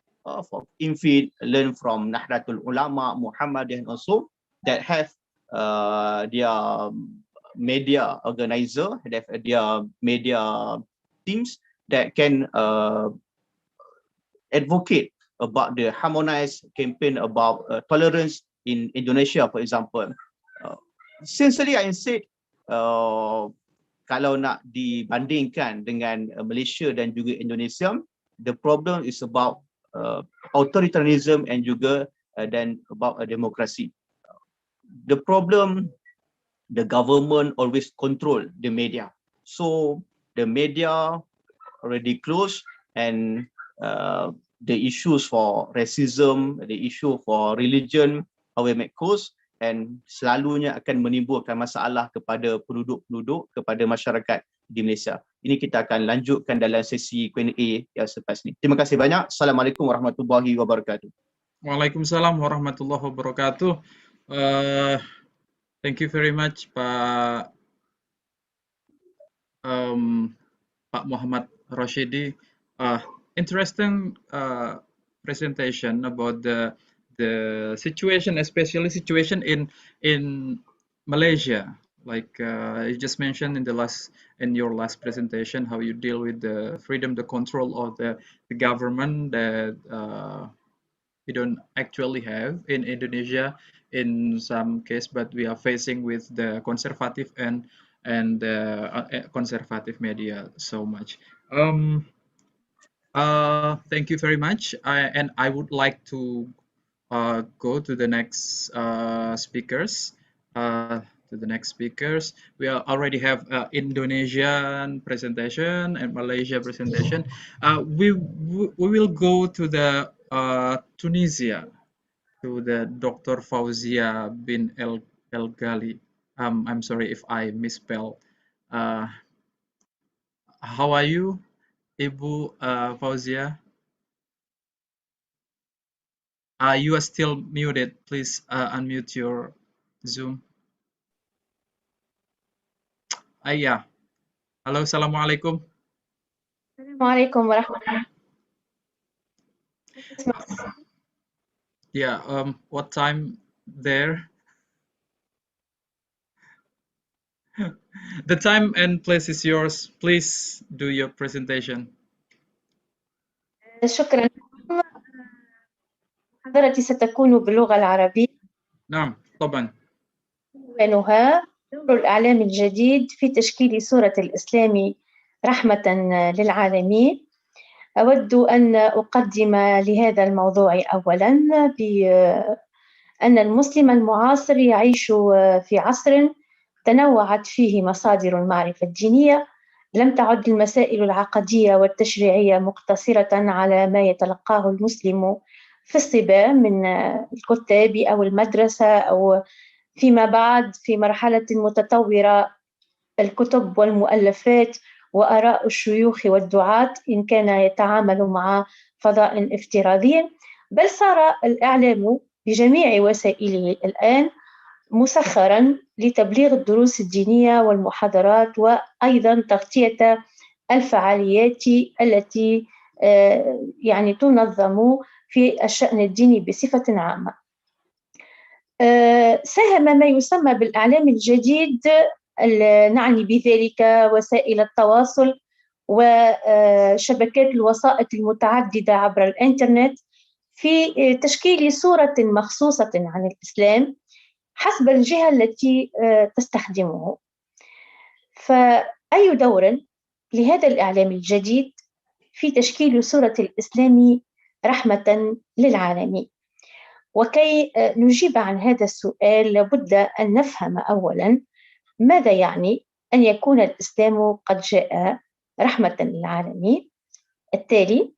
INFID, learn from Nahdlatul Ulama, Muhammadiyah also, that have their media organizer, their media teams that can advocate about the harmonized campaign about tolerance in Indonesia, for example. Sincerely, I said kalau nak dibandingkan dengan Malaysia dan juga Indonesia, the problem is about authoritarianism and juga dan about democracy. The problem, the government always control the media. So the media already closed, and the issues for racism, the issue for religion, our make cause, and selalunya akan menimbulkan masalah kepada penduduk-penduduk, kepada masyarakat di Malaysia. Ini kita akan lanjutkan dalam sesi Q&A yang selepas ini. Terima kasih banyak. Assalamualaikum warahmatullahi wabarakatuh. Waalaikumsalam warahmatullahi wabarakatuh. Thank you very much, Pak Muhammad Rashidi. Interesting presentation about the situation, especially situation in Malaysia. Like you just mentioned in your last presentation, how you deal with the freedom, the control of the government that we don't actually have in Indonesia in some case, but we are facing with the conservative and conservative media so much. Thank you very much. I would like to go to the next speakers. We already have Indonesian presentation and Malaysia presentation. We will go to the Tunisia, to the Dr. Fauzia bin El Ghali. I'm sorry if I misspell. How are you, Ibu Fauzia? You are still muted. Please unmute your Zoom. Yeah. Halo, Assalamualaikum. Assalamualaikum warahmatullahi. Yeah, what time there? The time and place is yours. Please do your presentation. شكرا. محاضرتي ستكون باللغة العربية. نعم، طبعا. عنوانها دور الإعلام الجديد في تشكيل صورة الإسلام رحمة للعالمين. أود أن أقدم لهذا الموضوع أولاً بأن المسلم المعاصر يعيش في عصر تنوعت فيه مصادر المعرفة الدينية. لم تعد المسائل العقدية والتشريعية مقتصرة على ما يتلقاه المسلم في الصبا من الكتاب أو المدرسة، أو فيما بعد في مرحلة متطورة الكتب والمؤلفات وآراء الشيوخ والدعاة إن كان يتعامل مع فضاء افتراضي، بل صار الإعلام بجميع وسائله الآن مسخراً لتبليغ الدروس الدينية والمحاضرات، وأيضاً تغطية الفعاليات التي يعني تنظم في الشأن الديني بصفة عامة. ساهم ما يسمى بالإعلام الجديد، نعني بذلك وسائل التواصل وشبكات الوسائط المتعددة عبر الإنترنت، في تشكيل صورة مخصوصة عن الإسلام حسب الجهة التي تستخدمه. فأي دور لهذا الإعلام الجديد في تشكيل صورة الإسلام رحمة للعالمين؟ وكي نجيب عن هذا السؤال لابد أن نفهم أولاً ماذا يعني أن يكون الإسلام قد جاء رحمة للعالمين. التالي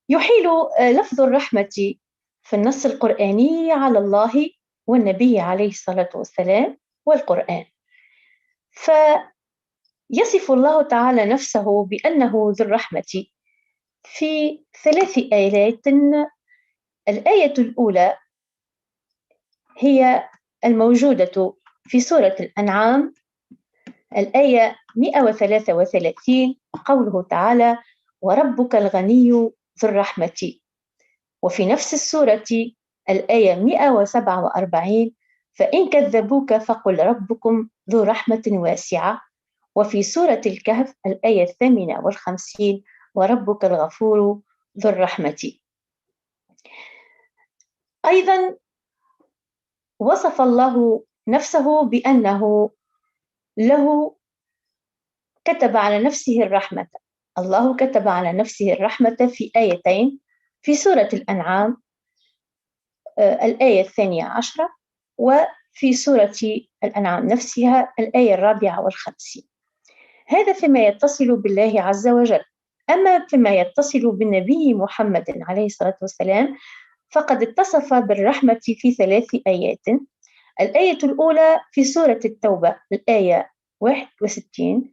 يحيل لفظ الرحمة في النص القرآني على الله والنبي عليه الصلاة والسلام والقرآن، فيصف الله تعالى نفسه بأنه ذو الرحمة في 3 آيات. الآية الأولى هي الموجودة في سورة الأنعام، الآية 133، قوله تعالى: وربك الغني ذو الرحمة. وفي نفس السورة الآية 147: فإن كذبوك فقل ربكم ذو رحمة واسعة. وفي سورة الكهف الآية 58: وربك الغفور ذو الرحمة. أيضا وصف الله نفسه بأنه له كتب على نفسه الرحمة. الله كتب على نفسه الرحمة في آيتين في سورة الأنعام الآية 12 وفي سورة الأنعام نفسها الآية 54. هذا فيما يتصل بالله عز وجل. أما فيما يتصل بالنبي محمد عليه الصلاة والسلام فقد اتصف بالرحمة في 3 آيات. الآية الأولى في سورة التوبة الآية 61: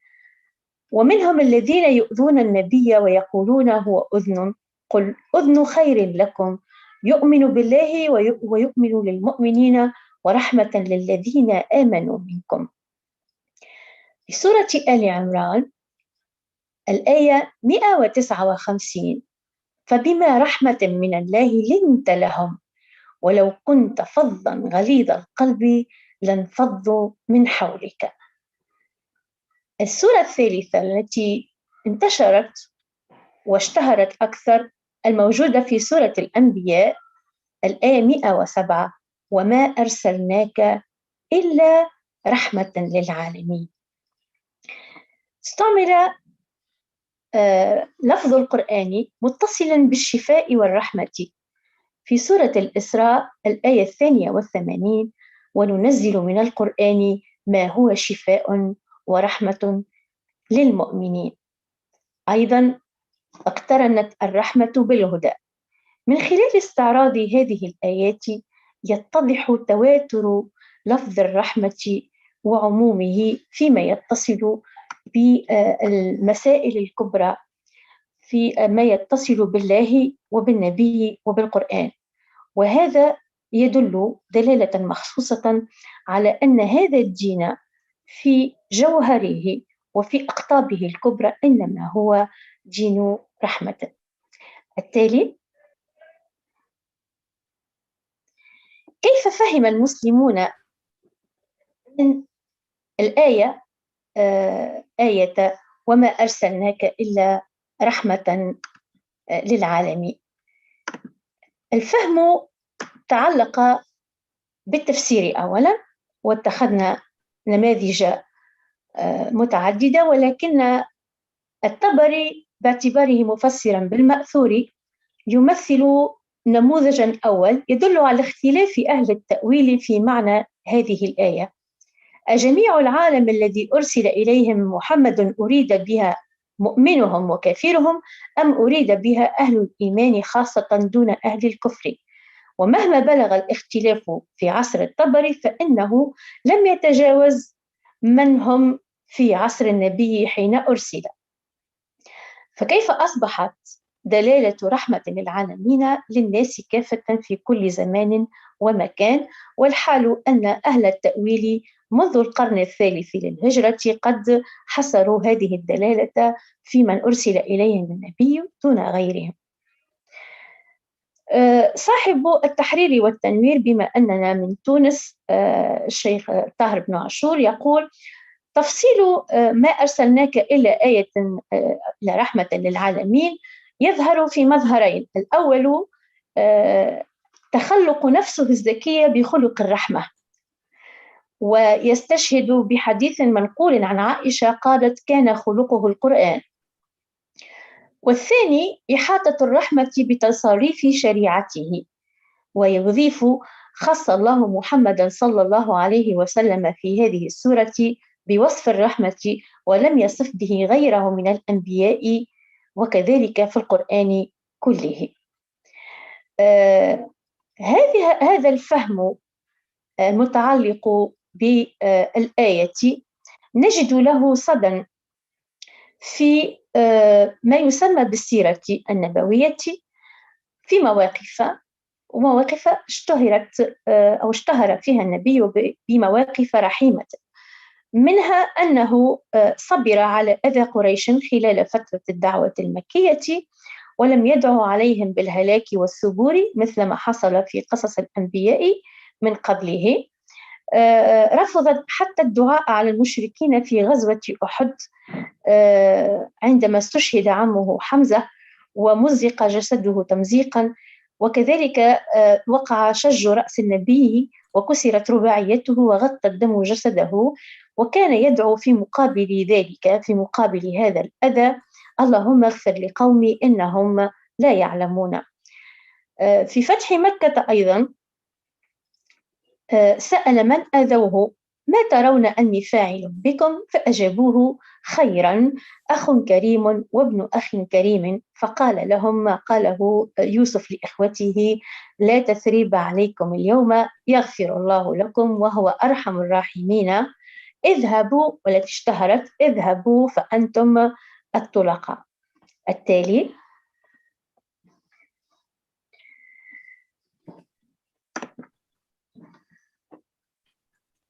ومنهم الذين يؤذون النبي ويقولون هو أذن قل أذن خير لكم يؤمن بالله ويؤمن للمؤمنين ورحمة للذين آمنوا منكم. في سورة آل عمران الآية 159: فبما رحمة من الله لنت لهم ولو كنت فظا غليظ القلب لانفضوا من حولك. السورة الثالثة التي انتشرت واشتهرت أكثر الموجودة في سورة الأنبياء الآية 107: وما أرسلناك إلا رحمة للعالمين. استعمل لفظ القرآن متصلا بالشفاء والرحمة في سورة الإسراء الآية 82: وننزل من القرآن ما هو شفاء ورحمة للمؤمنين. أيضا اقترنت الرحمة بالهدى. من خلال استعراض هذه الآيات يتضح تواتر لفظ الرحمة وعمومه فيما يتصل بالمسائل الكبرى في ما يتصل بالله وبالنبي وبالقرآن، وهذا يدل دلالة مخصوصة على أن هذا الدين في جوهره وفي أقطابه الكبرى إنما هو دين رحمة. التالي، كيف فهم المسلمون من الآية آية وما أرسلناك إلا رحمة للعالمين؟ الفهم تعلق بالتفسير أولا، واتخذنا نماذج متعددة، ولكن الطبري باعتباره مفسرا بالمأثور يمثل نموذجا أول يدل على اختلاف أهل التأويل في معنى هذه الآية. أجميع العالم الذي أرسل إليهم محمد أريد بها مؤمنهم وكافرهم أم أريد بها أهل الإيمان خاصة دون أهل الكفر؟ ومهما بلغ الاختلاف في عصر الطبري فإنه لم يتجاوز من هم في عصر النبي حين أرسل. فكيف أصبحت دلالة رحمة للعالمين للناس كافة في كل زمان ومكان، والحال أن أهل التأويل منذ القرن الثالث للهجرة قد حصروا هذه الدلالة في من أرسل إليهم النبي دون غيرهم. صاحب التحرير والتنوير بما أننا من تونس الشيخ طاهر بن عاشور يقول: تفصيل ما أرسلناك إلا آية لرحمة للعالمين يظهر في مظهرين. الأول تخلق نفسه الزكية بخلق الرحمة، ويستشهد بحديث منقول عن عائشة قالت كان خلقه القرآن. والثاني إحاطة الرحمة بتصاريف شريعته، ويضيف خص الله محمدا صلى الله عليه وسلم في هذه السورة بوصف الرحمة ولم يصف به غيره من الأنبياء، وكذلك في القرآن كله. هذا الفهم المتعلق بالآية نجد له صدى في ما يسمى بالسيرة النبوية في مواقف اشتهرت أو اشتهر فيها النبي بمواقف رحيمة، منها أنه صبر على أذى قريش خلال فترة الدعوة المكية ولم يدعو عليهم بالهلاك والثبور مثل ما حصل في قصص الأنبياء من قبله. رفضت حتى الدعاء على المشركين في غزوة أحد عندما استشهد عمه حمزة ومزق جسده تمزيقا، وكذلك وقع شج رأس النبي وكسرت رباعيته وغطى الدم جسده، وكان يدعو في مقابل ذلك، في مقابل هذا الأذى: اللهم اغفر لقومي إنهم لا يعلمون. في فتح مكة أيضا سأل من آذوه: ما ترون أني فاعل بكم؟ فأجابوه: خيرا، أخ كريم وابن أخ كريم. فقال لهم ما قاله يوسف لإخوته: لا تثريب عليكم اليوم، يغفر الله لكم وهو أرحم الراحمين. اذهبوا، والتي اشتهرت: اذهبوا فأنتم الطلقاء. التالي: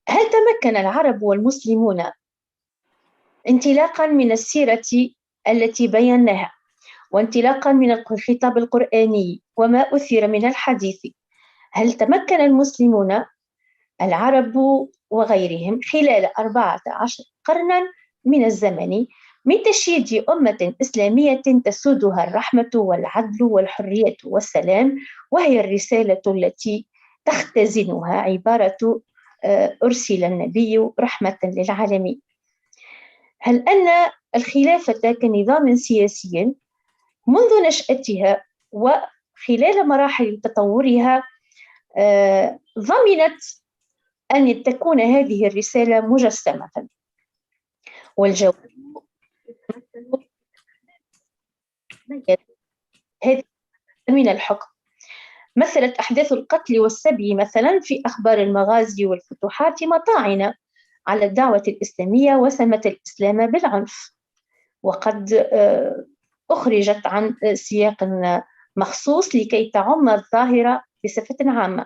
هل تمكن العرب والمسلمون انطلاقا من السيرة التي بيناها، وانطلاقا من الخطاب القرآني وما أثر من الحديث، هل تمكن المسلمون العرب وغيرهم خلال 14 قرنا من الزمن من تشييد أمة إسلامية تسودها الرحمة والعدل والحرية والسلام، وهي الرسالة التي تختزنها عبارة أرسل النبي رحمة للعالمين؟ هل أن الخلافة كنظام سياسي منذ نشأتها وخلال مراحل تطورها ضمنت أن تكون هذه الرسالة مجسمة؟ والجواب: هذه من الحكم. مثلت أحداث القتل والسبي مثلا في أخبار المغازي والفتوحات مطاعنة على الدعوة الإسلامية وسمت الإسلام بالعنف، وقد أخرجت عن سياق مخصوص لكي تعم الظاهرة بصفة عامة.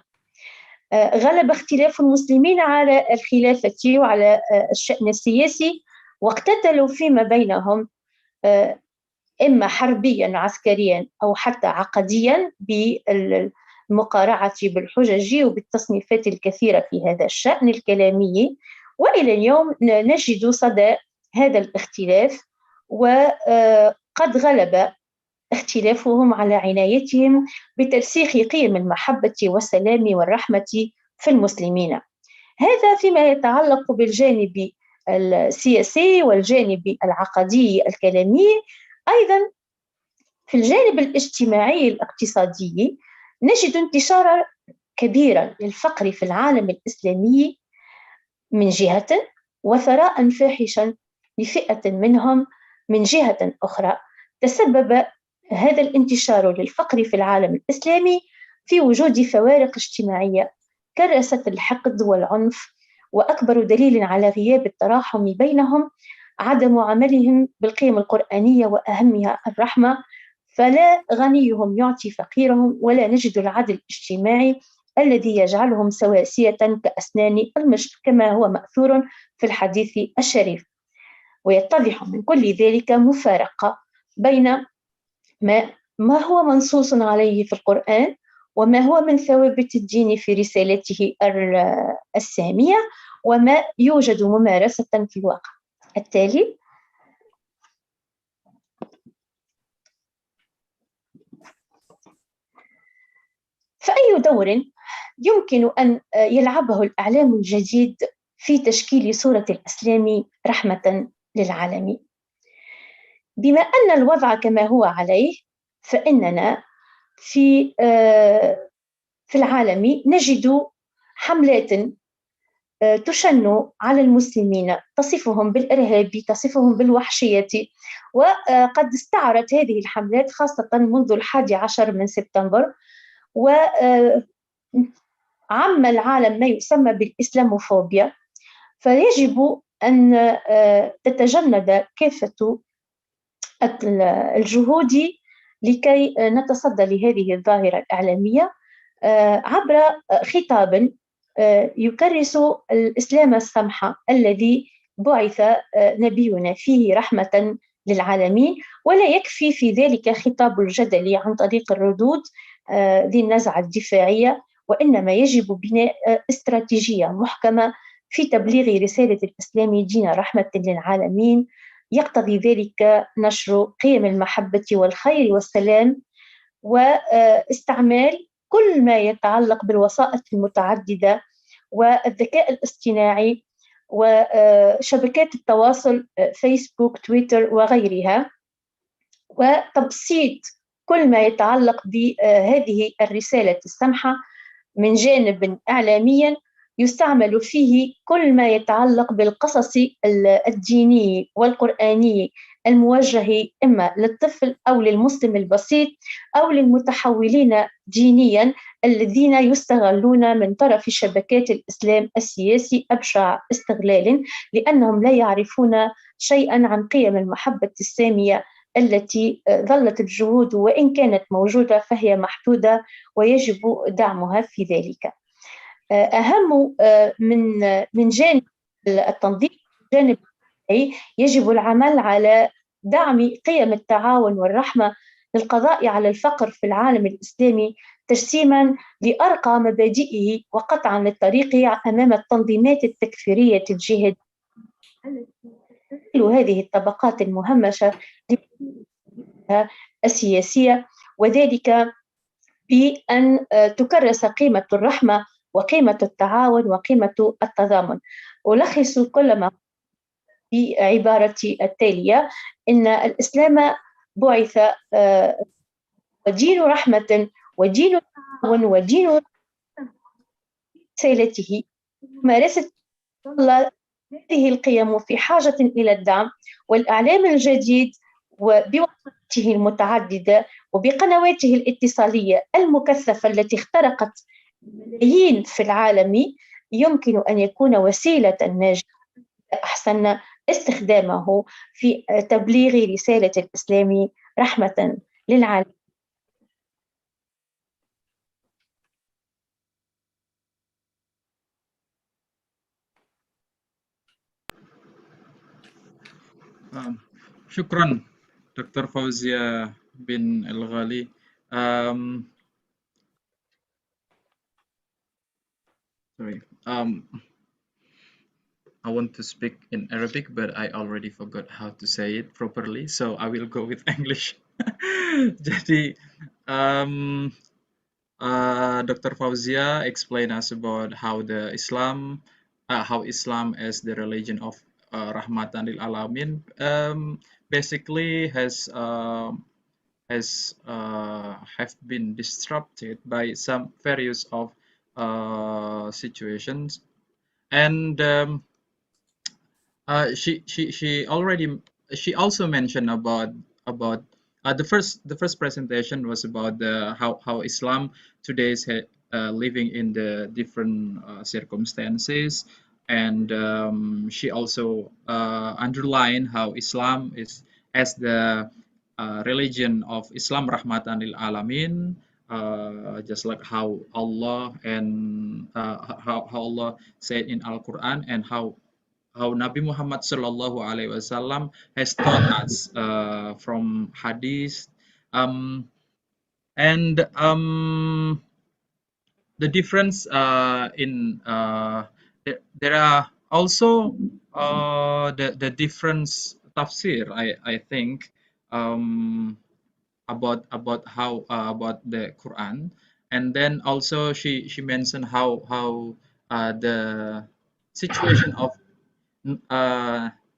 غلب اختلاف المسلمين على الخلافة وعلى الشأن السياسي، واقتتلوا فيما بينهم إما حربيا عسكريا أو حتى عقديا بالمقارعة بالحجج وبالتصنيفات الكثيرة في هذا الشأن الكلامي. وإلى اليوم نجد صدى هذا الاختلاف، وقد غلب اختلافهم على عنايتهم بترسيخ قيم المحبة والسلام والرحمة في المسلمين. هذا فيما يتعلق بالجانب السياسي والجانب العقدي الكلامي. أيضا في الجانب الاجتماعي الاقتصادي نجد انتشارا كبيرا للفقر في العالم الإسلامي من جهة، وثراء فاحشا لفئة منهم من جهة أخرى. تسبب هذا الانتشار للفقر في العالم الإسلامي في وجود فوارق اجتماعية كرست الحقد والعنف، وأكبر دليل على غياب التراحم بينهم عدم عملهم بالقيم القرآنية وأهمها الرحمة، فلا غنيهم يعطي فقيرهم، ولا نجد العدل الاجتماعي الذي يجعلهم سواسية كأسنان المشط كما هو مأثور في الحديث الشريف. ويتضح من كل ذلك مفارقة بين ما هو منصوص عليه في القرآن وما هو من ثوابت الدين في رسالته السامية وما يوجد ممارسة في الواقع. التالي: فأي دور يمكن أن يلعبه الإعلام الجديد في تشكيل صورة الإسلام رحمة للعالمين؟ بما أن الوضع كما هو عليه، فإننا في العالم نجد حملات تشن على المسلمين تصفهم بالإرهاب، تصفهم بالوحشية، وقد استعرت هذه الحملات خاصة منذ 11 من سبتمبر، وعم العالم ما يسمى بالإسلاموفوبيا. فيجب أن تتجند كافة الجهود لكي نتصدى لهذه الظاهرة الإعلامية عبر خطاب يكرس الإسلام السمح الذي بعث نبينا فيه رحمة للعالمين. ولا يكفي في ذلك خطاب الجدل عن طريق الردود ذي النزعة الدفاعية، وإنما يجب بناء استراتيجية محكمة في تبليغ رسالة الإسلام دين رحمة للعالمين، يقتضي ذلك نشر قيم المحبة والخير والسلام، واستعمال كل ما يتعلق بالوسائط المتعددة والذكاء الاصطناعي وشبكات التواصل فيسبوك تويتر وغيرها، وتبسيط كل ما يتعلق بهذه الرسالة السمحة من جانب إعلاميا يستعمل فيه كل ما يتعلق بالقصص الديني والقرآني الموجه إما للطفل أو للمسلم البسيط أو للمتحولين دينيا الذين يستغلون من طرف شبكات الإسلام السياسي أبشع استغلال، لأنهم لا يعرفون شيئا عن قيم المحبة السامية التي ظلت الجهود وإن كانت موجودة فهي محدودة ويجب دعمها في ذلك. أهم من جانب التنظيم جانب يجب العمل على دعم قيم التعاون والرحمة للقضاء على الفقر في العالم الإسلامي تجسيما لأرقى مبادئه وقطعا للطريق أمام التنظيمات التكفيرية الجهادية هذه الطبقات المهمشة السياسية، وذلك بأن تكرس قيمة الرحمة وقيمة التعاون وقيمة التضامن. ألخص كل ما في عبارتي التالية: إن الإسلام بعث ودين رحمة ودين تعاون ودين رسالته ممارسة هذه القيم في حاجة إلى الدعم والإعلام الجديد وبوسائله المتعددة وبقنواته الاتصالية المكثفة التي اخترقت ملايين في العالم يمكن أن يكون وسيلة ناجحة أحسن استخدامه في تبليغ رسالة الإسلام رحمة للعالم. Shukran, Dr. Fauzia bin Al-Ghali. I want to speak in Arabic, but I already forgot how to say it properly, so I will go with English. Jadi, Dr. Fauzia explained us about how Islam as the religion of Rahmatan Lil'Alamin basically have been disrupted by some various of situations, and she also mentioned about the first presentation was about how Islam today is living in the different circumstances, and she also underlined how Islam is as the religion of Islam Rahmatan lil Alamin, just like how Allah and how Allah said in Al Quran, and how Nabi Muhammad Sallallahu Alaihi Wasallam has taught us from hadith, and the difference in there are also the difference tafsir, I think, about how about the Quran, and then also she mentioned how the situation of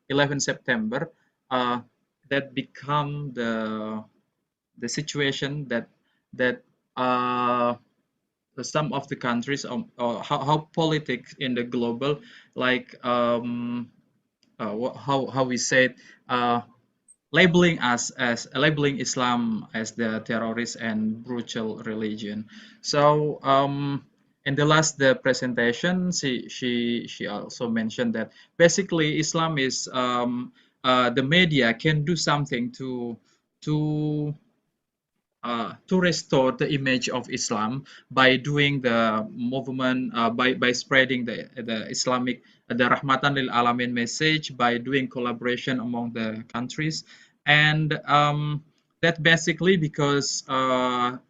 11 September that become the situation that some of the countries or how politics in the global, like how we said, labeling Islam as the terrorist and brutal religion. So in the presentation, she also mentioned that basically Islam is the media can do something to restore the image of Islam by doing the movement, by spreading the Islamic, the Rahmatan lil Alamin message, by doing collaboration among the countries, and that basically because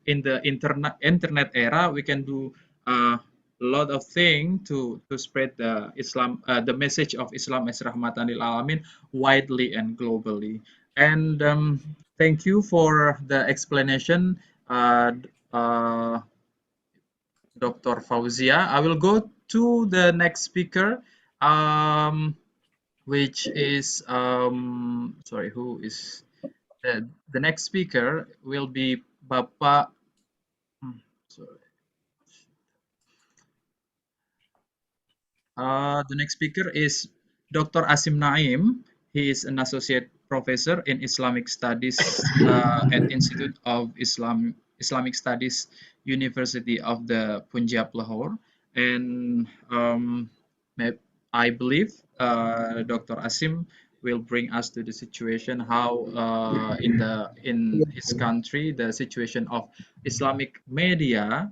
in the internet era we can do a lot of things to spread the Islam, the message of Islam as Rahmatan lil Alamin widely and globally. And thank you for the explanation, Dr. Fauzia. I will go to the next speaker, which is sorry, who is the next speaker will be Bapak. Sorry. The next speaker is Dr. Asim Naim. He is an associate professor in Islamic Studies at Institute of Islamic Studies, University of the Punjab, Lahore, and I believe Dr. Asim will bring us to the situation how in his country the situation of Islamic media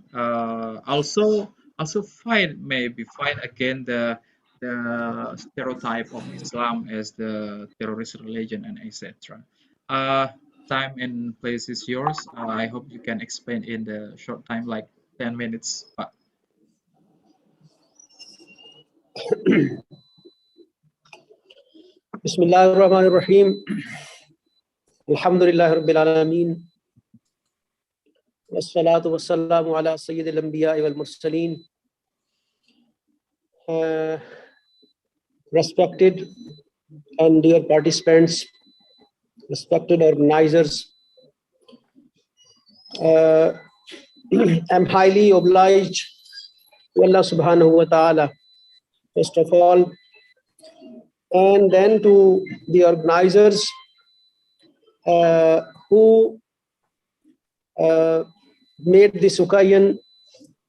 also fight against the stereotype of Islam as the terrorist religion and etc. Time and place is yours. I hope you can explain in the short time, like 10 minutes. Pak. Bismillahirrahmanirrahim. Alhamdulillah Rabbil Alameen. Wassalatu wassalamu ala Sayyidil Anbiya wal Mursaleen. Respected and dear participants, respected organizers, I'm highly obliged to Allah subhanahu wa ta'ala, first of all, and then to the organizers who made this occasion,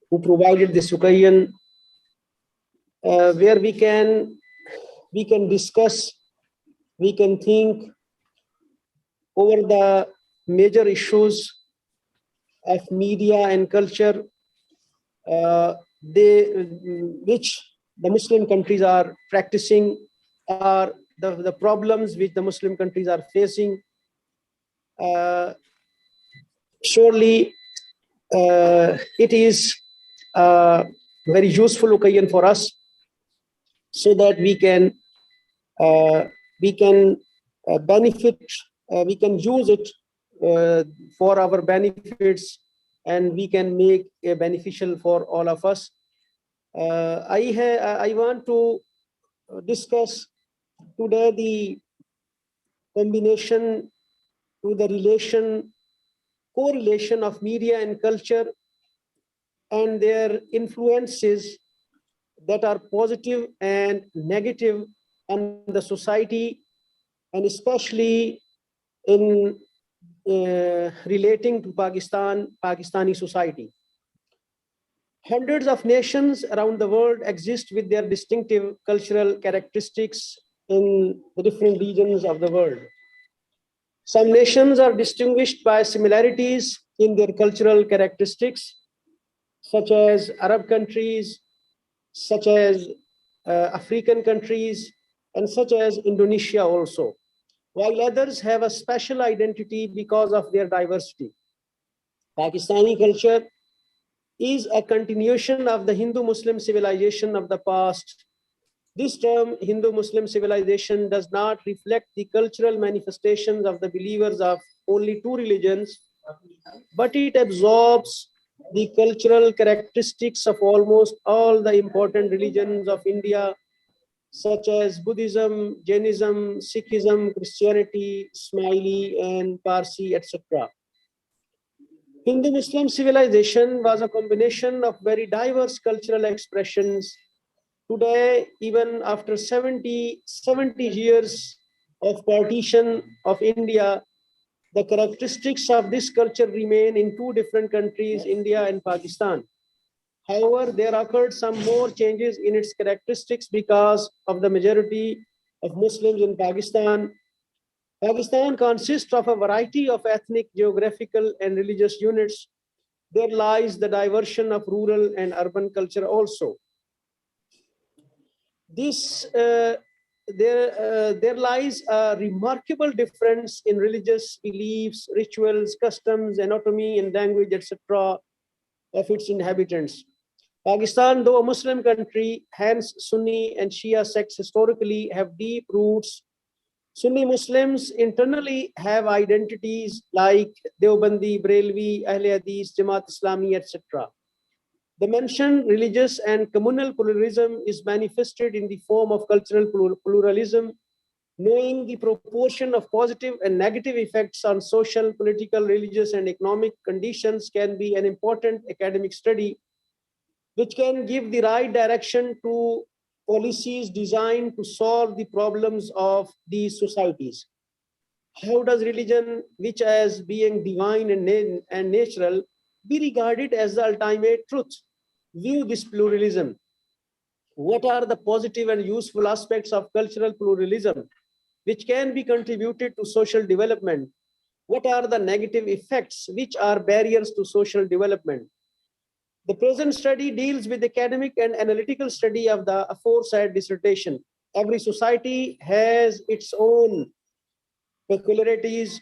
who provided this occasion, where we can discuss, we can think over the major issues of media and culture, which the Muslim countries are practicing, are the problems which the Muslim countries are facing. Surely it is a very useful occasion for us, so that we can benefit, we can use it for our benefits, and we can make it beneficial for all of us. I want to discuss today the combination to the correlation of media and culture and their influences that are positive and negative on the society, and especially in relating to Pakistani society. Hundreds of nations around the world exist with their distinctive cultural characteristics in the different regions of the world. Some nations are distinguished by similarities in their cultural characteristics, such as Arab countries, such as African countries, and such as Indonesia also, while others have a special identity because of their diversity. Pakistani culture is a continuation of the Hindu-Muslim civilization of the past. This term, Hindu-Muslim civilization, does not reflect the cultural manifestations of the believers of only two religions, but it absorbs the cultural characteristics of almost all the important religions of India, such as Buddhism, Jainism, Sikhism, Christianity, Ismaili, and Parsi, etc. Hindu-Muslim civilization was a combination of very diverse cultural expressions. Today, even after 70 years of partition of India, the characteristics of this culture remain in two different countries, India and Pakistan. However, there occurred some more changes in its characteristics because of the majority of Muslims in Pakistan. Pakistan consists of a variety of ethnic, geographical, and religious units. There lies the diversion of rural and urban culture also. There lies a remarkable difference in religious beliefs, rituals, customs, anatomy, and language, etc. of its inhabitants. Pakistan, though a Muslim country, hence Sunni and Shia sects historically have deep roots. Sunni Muslims internally have identities like Deobandi, Brelvi, Ahle Hadith, Jamaat Islami, etc. The mentioned religious and communal pluralism is manifested in the form of cultural pluralism. Knowing the proportion of positive and negative effects on social, political, religious, and economic conditions can be an important academic study, which can give the right direction to policies designed to solve the problems of these societies. How does religion, which as being divine and natural, be regarded as the ultimate truth? View this pluralism. What are the positive and useful aspects of cultural pluralism, which can be contributed to social development? What are the negative effects, which are barriers to social development? The present study deals with academic and analytical study of the aforesaid dissertation. Every society has its own peculiarities,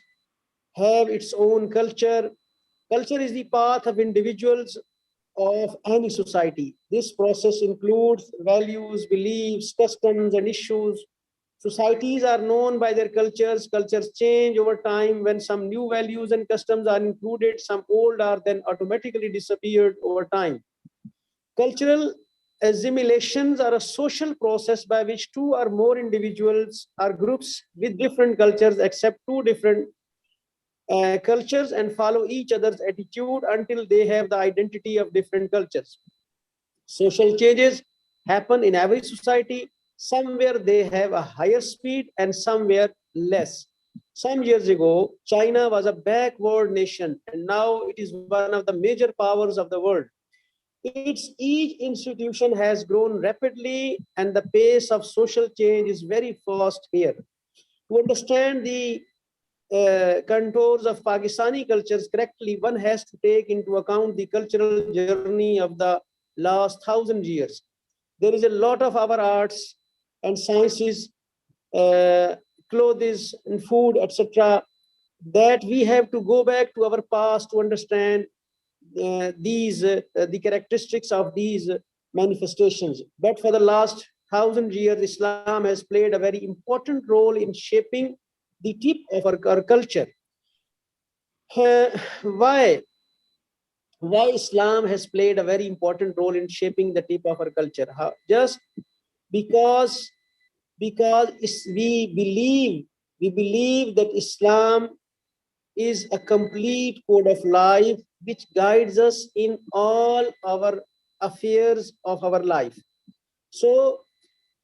have its own culture. Culture is the path of individuals of any society. This process includes values, beliefs, customs, and issues. Societies are known by their cultures. Cultures change over time. When some new values and customs are included, some old are then automatically disappeared over time. Cultural assimilations are a social process by which two or more individuals or groups with different cultures accept two different cultures and follow each other's attitude until they have the identity of different cultures. Social changes happen in every society. Somewhere they have a higher speed and somewhere less. Some years ago, China was a backward nation, and now it is one of the major powers of the world. Each institution has grown rapidly, and the pace of social change is very fast here. To understand the contours of Pakistani cultures correctly, one has to take into account the cultural journey of the last 1,000 years. There is a lot of our arts and sciences, clothes and food, etc., that we have to go back to our past to understand the characteristics of these manifestations. But for the last 1,000 years, Islam has played a very important role in shaping the tip of our culture. Why Islam has played a very important role in shaping the tip of our culture? Just because we believe that Islam is a complete code of life which guides us in all our affairs of our life. So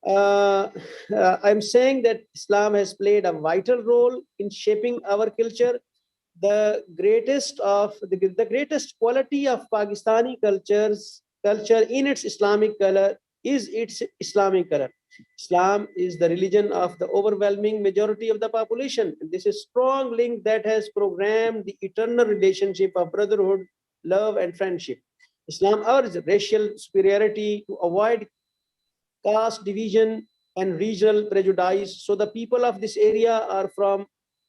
I'm saying that Islam has played a vital role in shaping our culture. The greatest quality of Pakistani culture in its Islamic color is its Islamic color. Islam is the religion of the overwhelming majority of the population. This is a strong link that has programmed the eternal relationship of brotherhood, love, and friendship. Islam urges racial superiority to avoid caste division and regional prejudice. So the people of this area are from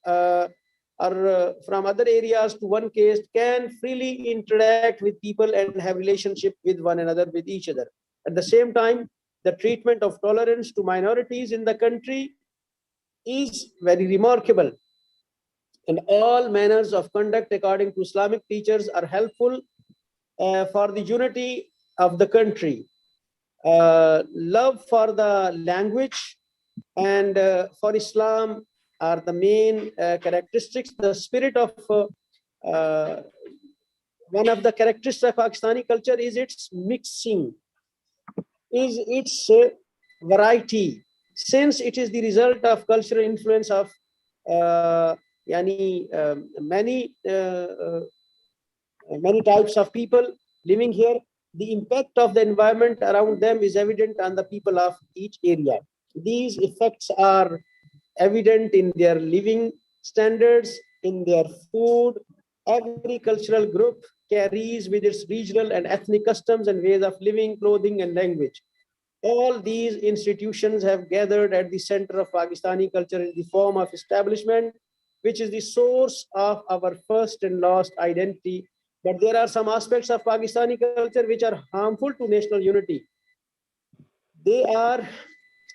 other areas to one caste can freely interact with people and have relationship with one another, with each other. At the same time, the treatment of tolerance to minorities in the country is very remarkable. And all manners of conduct according to Islamic teachers are helpful for the unity of the country. Love for the language and for Islam are the main characteristics. The spirit of one of the characteristics of Pakistani culture is its mixing, is its variety, since it is the result of cultural influence of many types of people living here. The impact of the environment around them is evident on the people of each area. These effects are evident in their living standards, in their food. Every cultural group carries with its regional and ethnic customs and ways of living, clothing, and language. All these institutions have gathered at the center of Pakistani culture in the form of establishment, which is the source of our first and last identity. But there are some aspects of Pakistani culture which are harmful to national unity. They are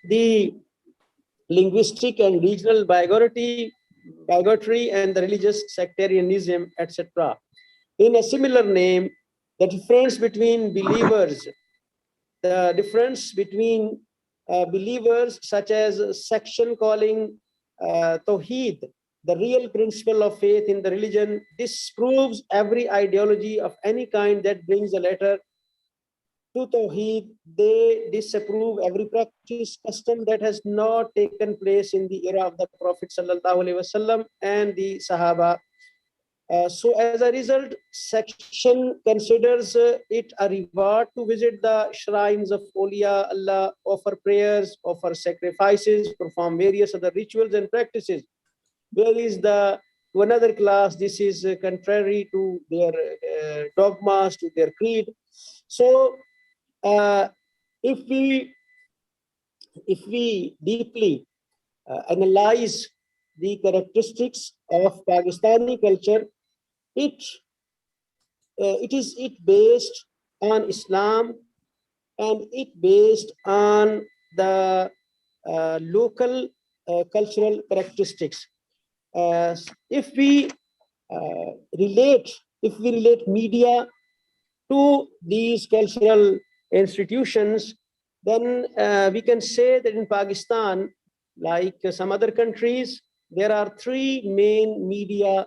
the linguistic and regional bigotry and the religious sectarianism, etc. In a similar the difference between believers, the difference between believers, such as section calling Tawheed, the real principle of faith in the religion, disproves every ideology of any kind that brings a letter to Tawheed. They disapprove every practice, custom that has not taken place in the era of the Prophet ﷺ and the Sahaba. So as a result, section considers it a reward to visit the shrines of Awliya Allah, offer prayers, offer sacrifices, perform various other rituals and practices. Whereas to another class, this is contrary to their dogmas, to their creed. So if we deeply analyze the characteristics of Pakistani culture, it is based on Islam, and it based on the local cultural characteristics. If we relate media to these cultural institutions, then we can say that in Pakistan, like some other countries, there are three main media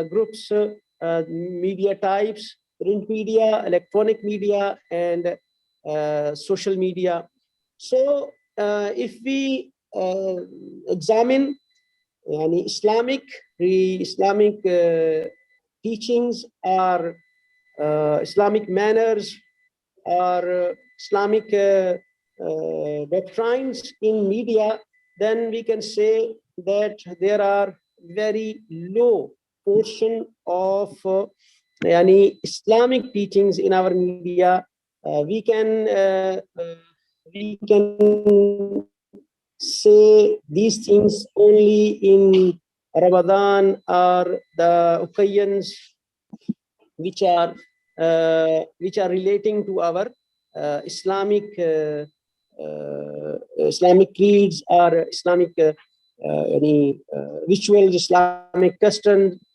groups, media types: print media, electronic media, and social media. So if we examine Islamic teachings, or Islamic manners, or Islamic doctrines in media, then we can say that there are very low portion of Islamic teachings in our media. We can say these things only in Ramadan, or the occasions which are relating to our Islamic creeds, or Islamic rituals,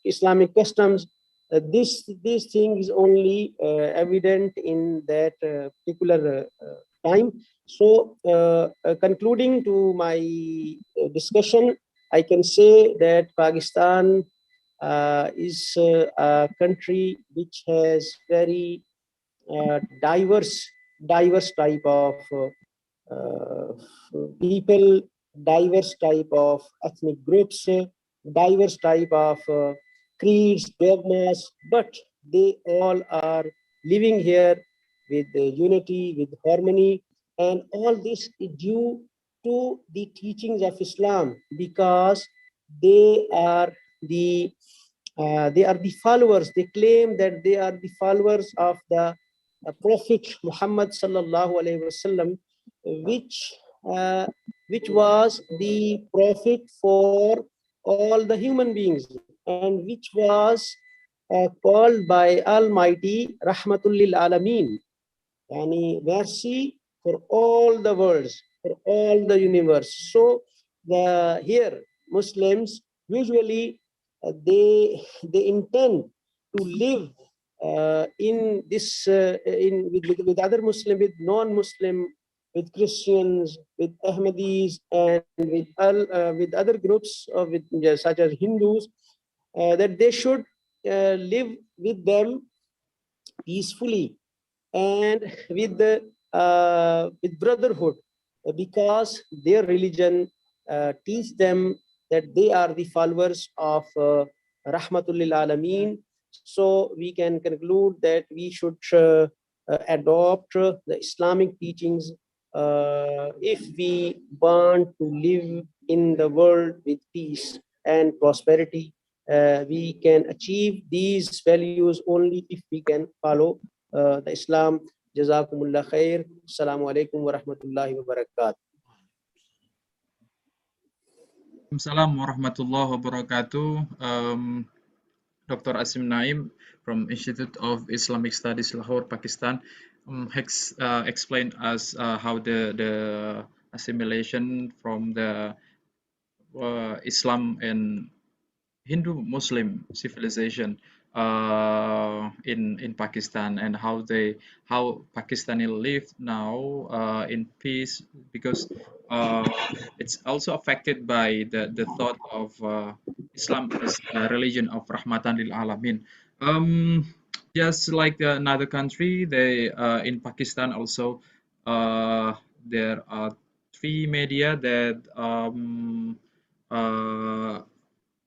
Islamic customs. This thing is only evident in that particular time. So concluding to my discussion, I can say that Pakistan is a country which has very diverse type of people, diverse type of ethnic groups, diverse type of creeds, dogmas, but they all are living here with unity, with harmony, and all this is due to the teachings of Islam, because they are the followers. They claim that they are the followers of the Prophet Muhammad sallallahu alaihi wasallam, which was the prophet for all the human beings, and which was called by Almighty Rahmatul Lil'Alamin, yani mercy for all the worlds, for all the universe. So here Muslims usually they intend to live in this with other Muslim, with non-Muslim, with Christians, with Ahmadis, and with other groups of such as Hindus, that they should live with them peacefully and with brotherhood, because their religion teach them that they are the followers of Rahmatul Lil'Alamin. So we can conclude that we should adopt the Islamic teachings if we want to live in the world with peace and prosperity. We can achieve these values only if we can follow the Islam. Jazakumullah khair. Assalamu alaikum wa rahmatullahi wa barakatuh. Assalamualaikum warahmatullahi wabarakatuh. Dr. Asim Naim from Institute of Islamic Studies, Lahore, Pakistan, explained us how the assimilation from the Islam and Hindu-Muslim civilization in Pakistan, and how Pakistani live now in peace, because it's also affected by the thought of Islam as a religion of Rahmatan Lil'Alamin. Just like another country, they in Pakistan also there are three media that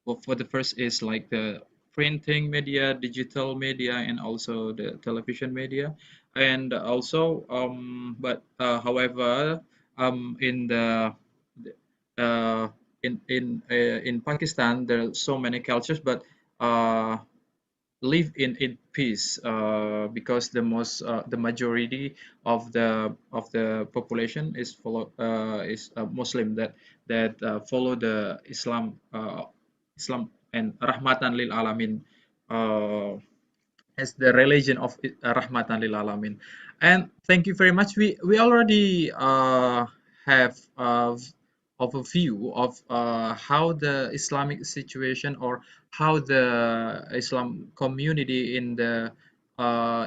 well, for the first is like the printing media, digital media, and also the television media, and also however in the uh, in Pakistan there are so many cultures, but uh, live in peace because the majority of the population is Muslim that follow the Islam and Rahmatan lil Alamin as the religion of Rahmatan lil Alamin. And thank you very much. We already have overview of how the Islamic situation, or how the Islam community in the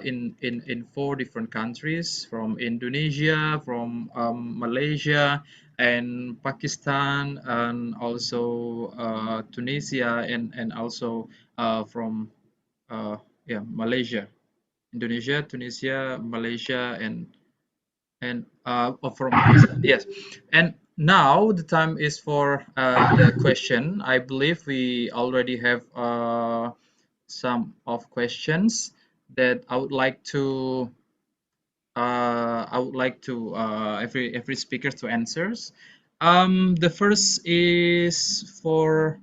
in four different countries, from Indonesia, from Malaysia, and Pakistan, and also Tunisia, and also from yeah, Malaysia, Indonesia, Tunisia, Malaysia, and from Pakistan. Yes, and now the time is for the question. I believe we already have some of questions that I would like to every speaker to answers. The first is for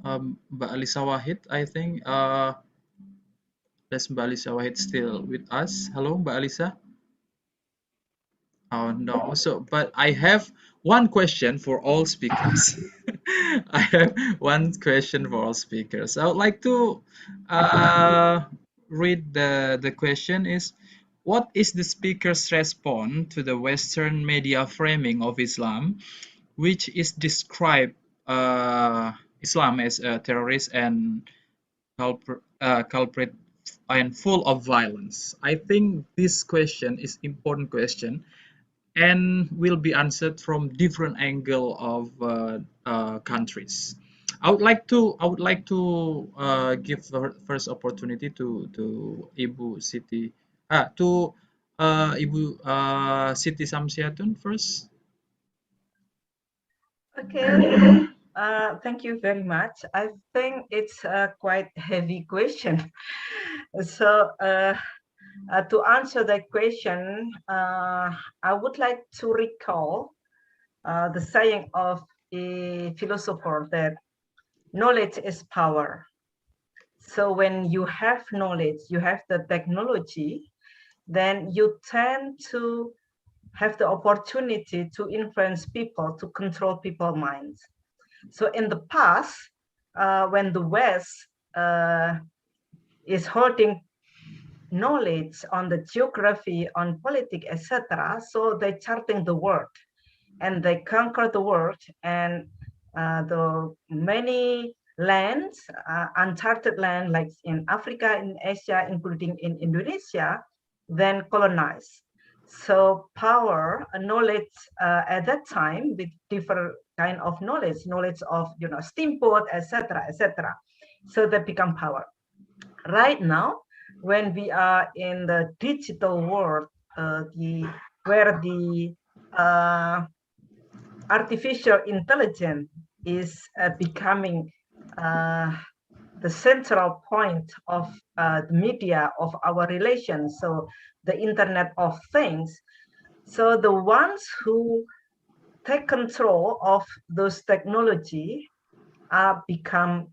Mbak Alisa Wahid, I think. Does Mbak Alisa Wahid still with us? Hello, Mbak Alisa. Oh no. So, but I have one question for all speakers. I have one question for all speakers. I would like to read the question is, what is the speaker's response to the Western media framing of Islam, which is described Islam as a terrorist and culprit and full of violence? I think this question is important question and will be answered from different angle of countries. I would like to give the first opportunity to Ibu Siti Ibu Siti Samsiatun first. Okay. Thank you very much. I think it's a quite heavy question. So to answer that question, I would like to recall the saying of a philosopher that knowledge is power. So when you have knowledge, you have the technology, then you tend to have the opportunity to influence people, to control people's minds. So in the past, when the West is holding knowledge on the geography, on politics, etc., so they charting the world, and they conquer the world, and the many lands, uncharted land, like in Africa, in Asia, including in Indonesia, then colonized. So power, knowledge at that time with different kind of knowledge of steamboat, etc., etc. So they become power. Right now, when we are in the digital world, where the artificial intelligence is becoming the central point of the media of our relations, so the Internet of Things. So the ones who take control of those technology are become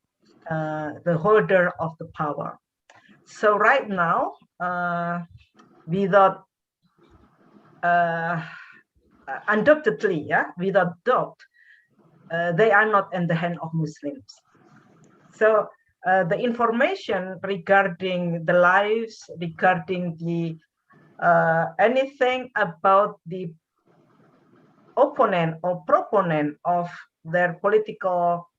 the holder of the power. So right now, without undoubtedly, without doubt, they are not in the hand of Muslims. So the information regarding the lives, regarding the anything about the opponent or proponent of their political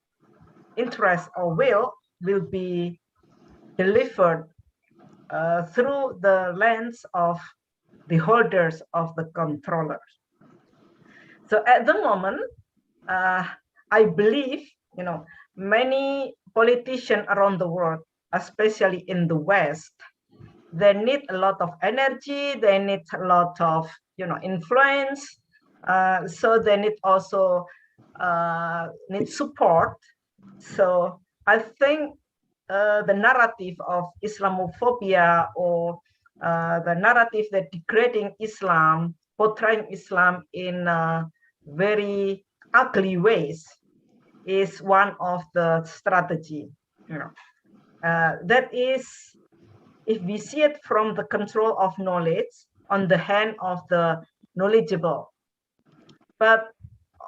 interest or will be delivered through the lens of the holders of the controllers. So at the moment, I believe, many politicians around the world, especially in the West, they need a lot of energy, they need a lot of, influence, so they need also need support. So I think the narrative of Islamophobia or the narrative that degrading Islam, portraying Islam in very ugly ways is one of the strategy. That is, if we see it from the control of knowledge on the hand of the knowledgeable. But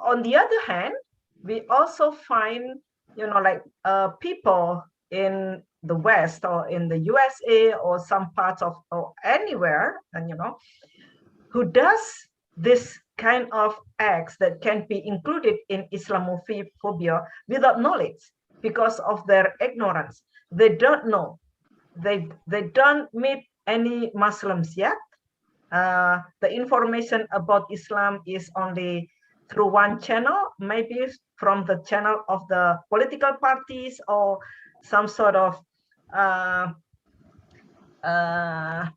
on the other hand, we also find, people in the West or in the USA or some parts of or anywhere, and who does this kind of acts that can be included in Islamophobia without knowledge because of their ignorance. They don't know. They don't meet any Muslims yet. The information about Islam is only through one channel, maybe from the channel of the political parties or some sort of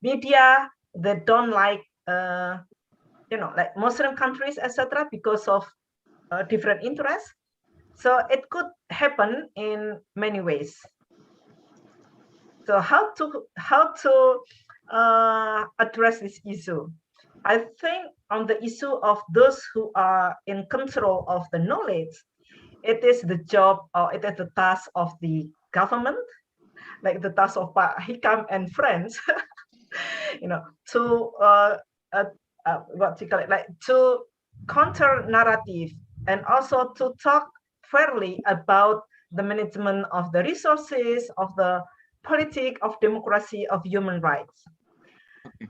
media that don't like, like Muslim countries, etc., because of different interests. So it could happen in many ways. So how to address this issue? I think on the issue of those who are in control of the knowledge, it is the job or it is the task of the government, like the task of Pak Hikam and friends, to what you call it, like to counter narrative and also to talk fairly about the management of the resources, of the politics, of democracy, of human rights.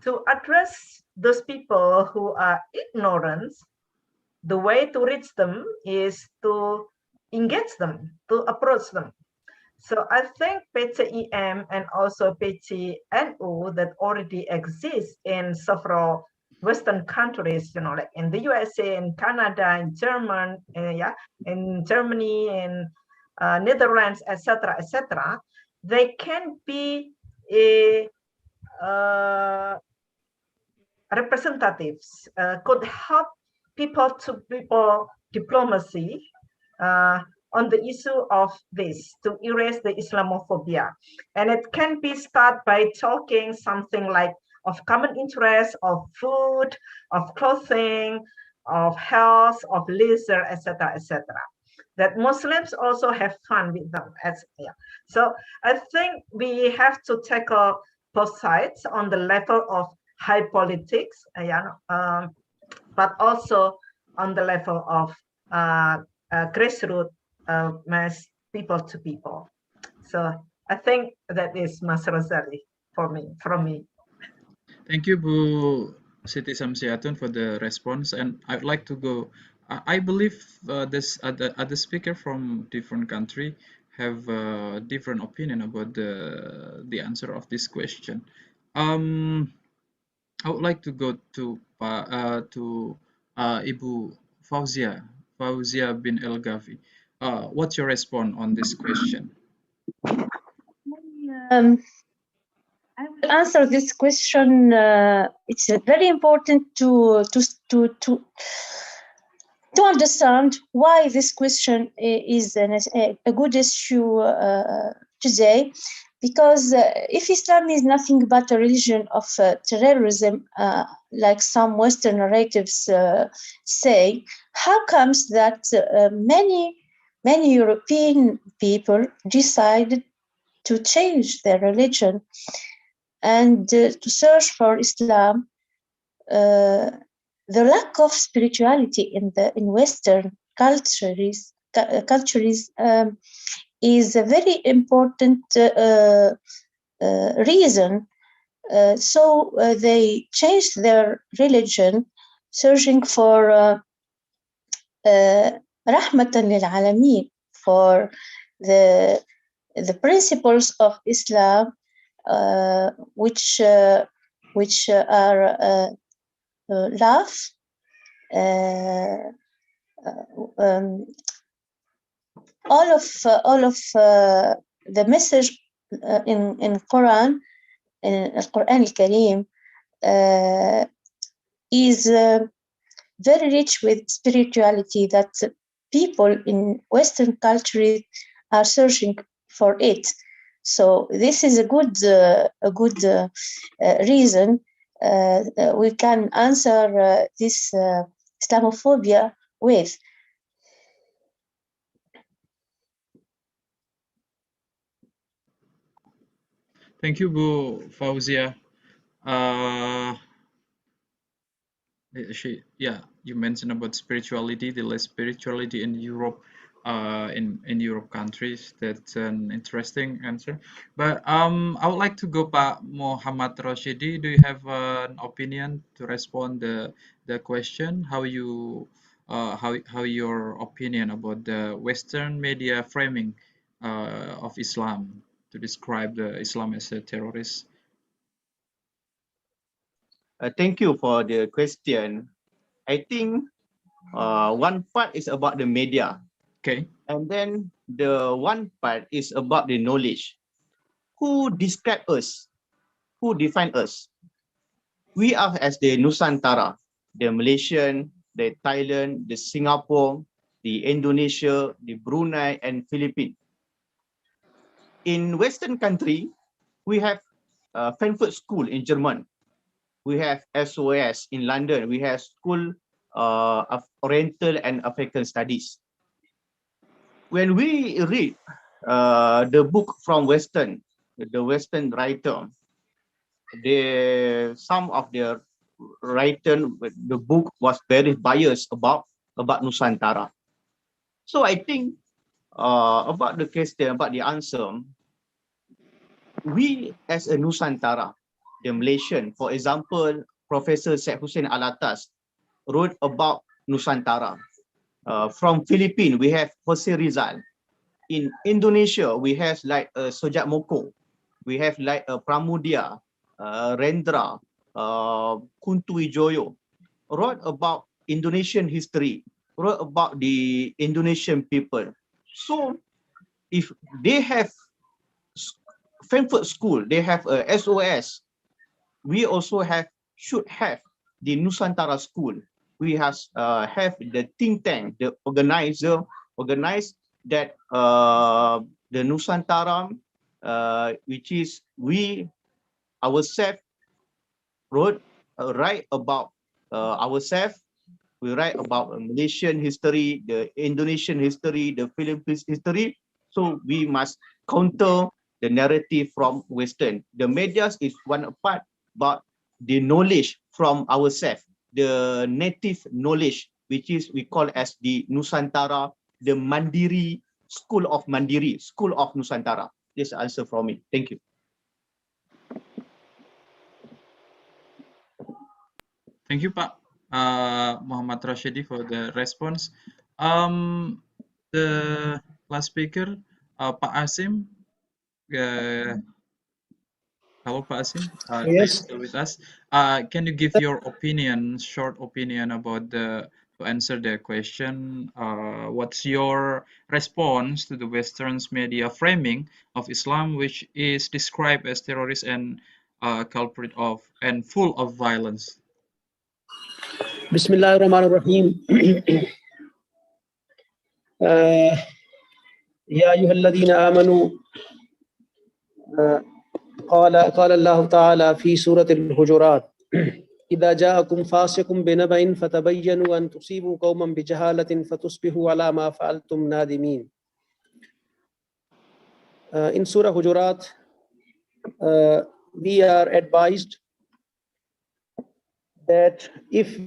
To address those people who are ignorant, the way to reach them is to engage them, to approach them. So I think PCIM and also PCNU that already exists in several Western countries, like in the USA, in Canada, in Germany, in Germany, in Netherlands, etc., they can be representatives, could help people-to-people diplomacy on the issue of this, to erase the Islamophobia. And it can be started by talking something like of common interest, of food, of clothing, of health, of leisure, etc., that Muslims also have fun with them. So I think we have to tackle both sides on the level of high politics, but also on the level of grassroots, mass people to people. So I think that is Mas Rosali from me. Thank you, Bu Siti Samsiatun, for the response. And I'd like to go. I believe this other speaker from different country have a different opinion about the answer of this question. I would like to go to Ibu Fauzia bin El Ghafi. What's your response on this question? I will answer this question. It's very important to understand why this question is a good issue today, because if Islam is nothing but a religion of terrorism, like some Western narratives say, how comes that many European people decided to change their religion and to search for Islam? The lack of spirituality in Western cultures is a very important reason. So they changed their religion, searching for Rahmatan Lil'Alamin, for the principles of Islam, which are love, all of the message in Quran, in Al-Quran Al-Kareem, is very rich with spirituality that people in Western culture are searching for it. So this is a good reason we can answer this Islamophobia with. Thank you, Bu Fauzia. You mentioned about spirituality, the less spirituality in Europe, in Europe countries. That's an interesting answer. But I would like to go back Muhammad Rashidi. Do you have an opinion to respond the question? How your opinion about the Western media framing of Islam to describe the Islam as a terrorist? Thank you for the question. I think one part is about the media. Okay. And then the one part is about the knowledge. Who describe us? Who define us? We are as the Nusantara, the Malaysian, the Thailand, the Singapore, the Indonesia, the Brunei, and Philippines. In Western country, we have Frankfurt School in German. We have SOS in London. We have School of Oriental and African Studies. When we read the book from the Western writer, some of their writer, the book was very biased about Nusantara. So I think about the question, about the answer, we as a Nusantara, the Malaysian, for example, Professor Syed Hussein Alatas wrote about Nusantara. From Philippines, we have Jose Rizal. In Indonesia, we have like Sojat Moko. We have like Pramudia, Rendra, Kuntu Wijoyo, wrote about Indonesian history, wrote about the Indonesian people. So if they have Frankfurt School, they have a SOS, we also should have the Nusantara School. We have the think tank, the organizer that the Nusantara, which is we ourselves write about ourselves. We write about Malaysian history, the Indonesian history, the Philippine history. So we must counter the narrative from Western. The media is one part, but the knowledge from ourselves, the native knowledge, which is we call as the Nusantara, the Mandiri, School of Mandiri, School of Nusantara. This answer from me. Thank you. Thank you, Pak Muhammad Rashidi, for the response. The last speaker, Pak Asim. Hello, Pak Asim. Yes. Still with us. Can you give your opinion, short opinion about to answer the question? What's your response to the Western's media framing of Islam, which is described as terrorist and culprit of and full of violence? Bismillahirrahmanirrahim. يا أيها الذين آمنوا قال الله تعالى في سورة الحجرات إذا جاءكم فاسق بنبأ فتبينوا أن تصيبوا قوما بجهالة فتصبحوا على ما فعلتم نادمين. In Surah Hujurat, we are advised that if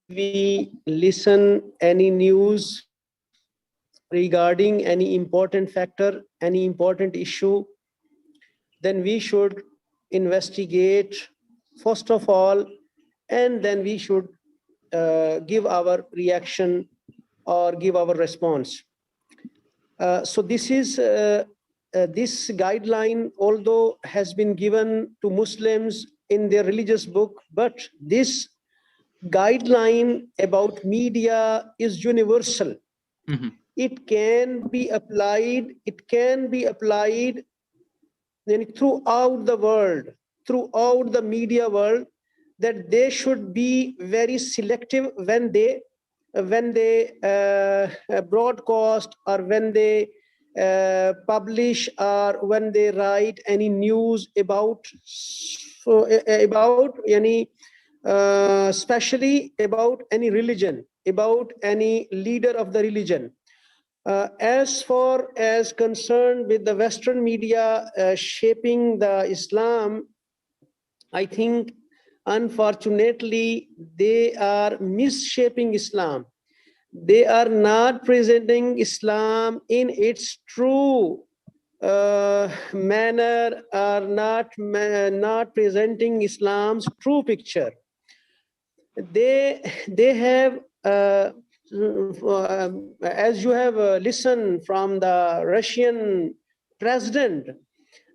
we listen any news regarding any important factor, any important issue, then we should investigate first of all, and then we should give our reaction or give our response. So this is this guideline, although has been given to Muslims in their religious book, but this guideline about media is universal. It can be applied. It can be applied throughout the world, throughout the media world, that they should be very selective when they broadcast, or when they publish, or when they write any news about any especially about any religion, about any leader of the religion. As far as concerned with the Western media shaping the Islam, I think unfortunately they are misshaping Islam. They are not presenting Islam in its true manner, are not presenting Islam's true picture. They have as you have listened from the Russian president,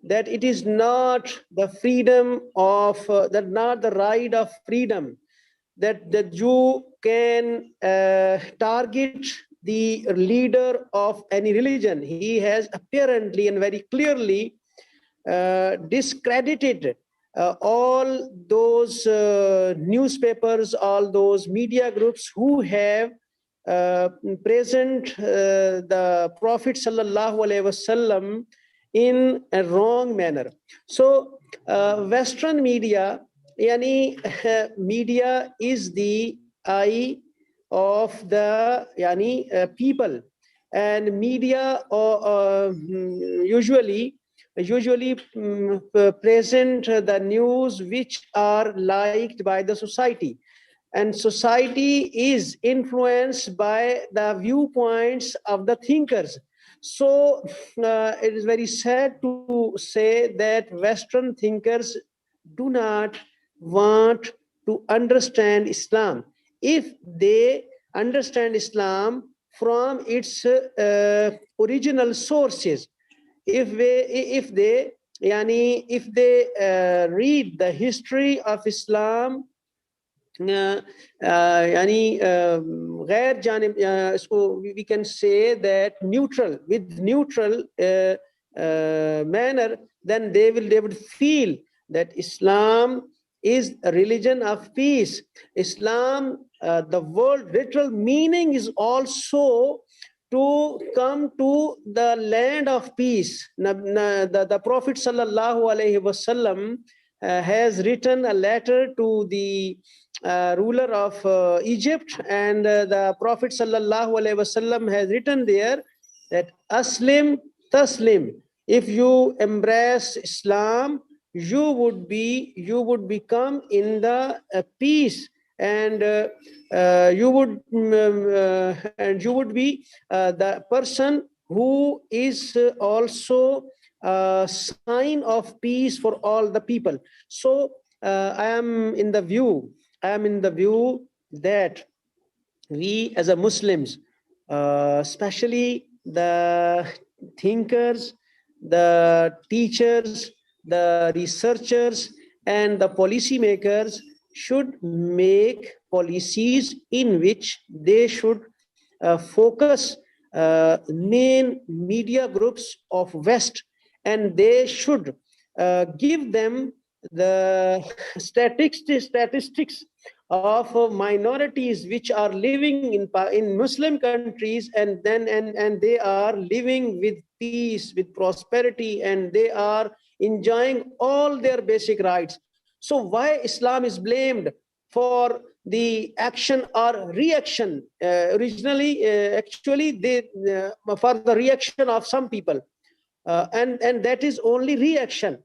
that it is not the freedom of that not the right of freedom, that you can target the leader of any religion. He has apparently and very clearly discredited all those newspapers, all those media groups who have present the Prophet sallallahu alaihi wasallam in a wrong manner. So Western media, media is the eye of the people, and media usually present the news which are liked by the society, and society is influenced by the viewpoints of the thinkers. So it is very sad to say that Western thinkers do not want to understand Islam. If they understand Islam from its original sources, if they read the history of Islam, we can say that with neutral manner, then they would feel that Islam is a religion of peace. Islam, the word literal meaning is also to come to the land of peace. The Prophet sallallahu alaihi wasallam has written a letter to the ruler of Egypt, and the Prophet sallallahu alaihi wasallam has written there that Aslim Taslim. If you embrace Islam, you would become in the peace, and you would be the person who is also a sign of peace for all the people. So I am in the view that we as a Muslims, especially the thinkers, the teachers, the researchers, and the policymakers should make policies in which they should focus main media groups of West, and they should give them the statistics of minorities which are living in Muslim countries, and they are living with peace, with prosperity, and they are enjoying all their basic rights. So why Islam is blamed for the action or reaction? Originally, actually, for the reaction of some people, and that is only reaction.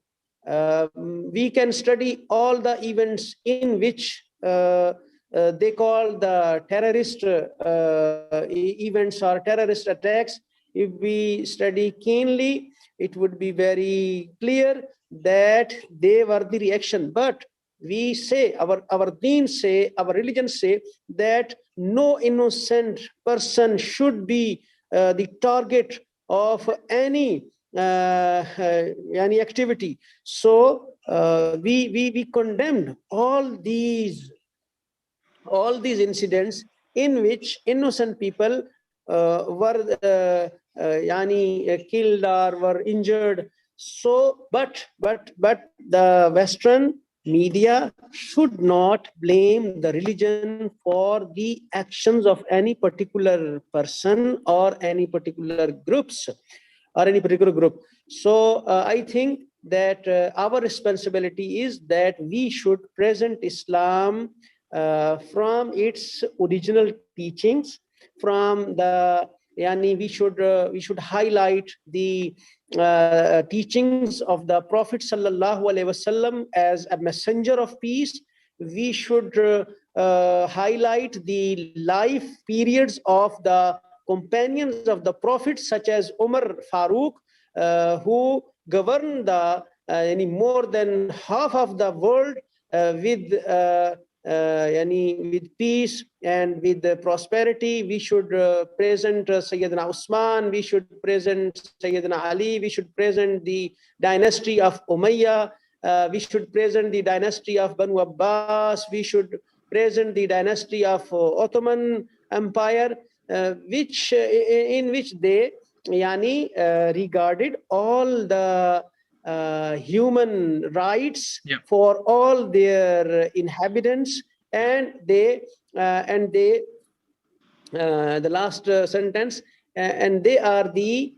We can study all the events in which they call the terrorist events or terrorist attacks. If we study keenly, it would be very clear that they were the reaction. But we say, our deen say, our religion say that no innocent person should be the target of any activity. So we condemned all these incidents in which innocent people were killed or were injured. So, but the Western media should not blame the religion for the actions of any particular person or any particular groups or any particular group. So I think that our responsibility is that we should present Islam from its original teachings, from the we should highlight the teachings of the Prophet sallallahu alaihi wasallam as a messenger of peace. We should highlight the life periods of the companions of the Prophet, such as Umar Farooq, who governed the more than half of the world with peace and with prosperity. We should present Sayyidina Usman, we should present Sayyidina Ali, we should present the dynasty of Umayyah, we should present the dynasty of Banu Abbas, we should present the dynasty of Ottoman Empire, in which they regarded all the human rights for all their inhabitants, and the last sentence, and they are the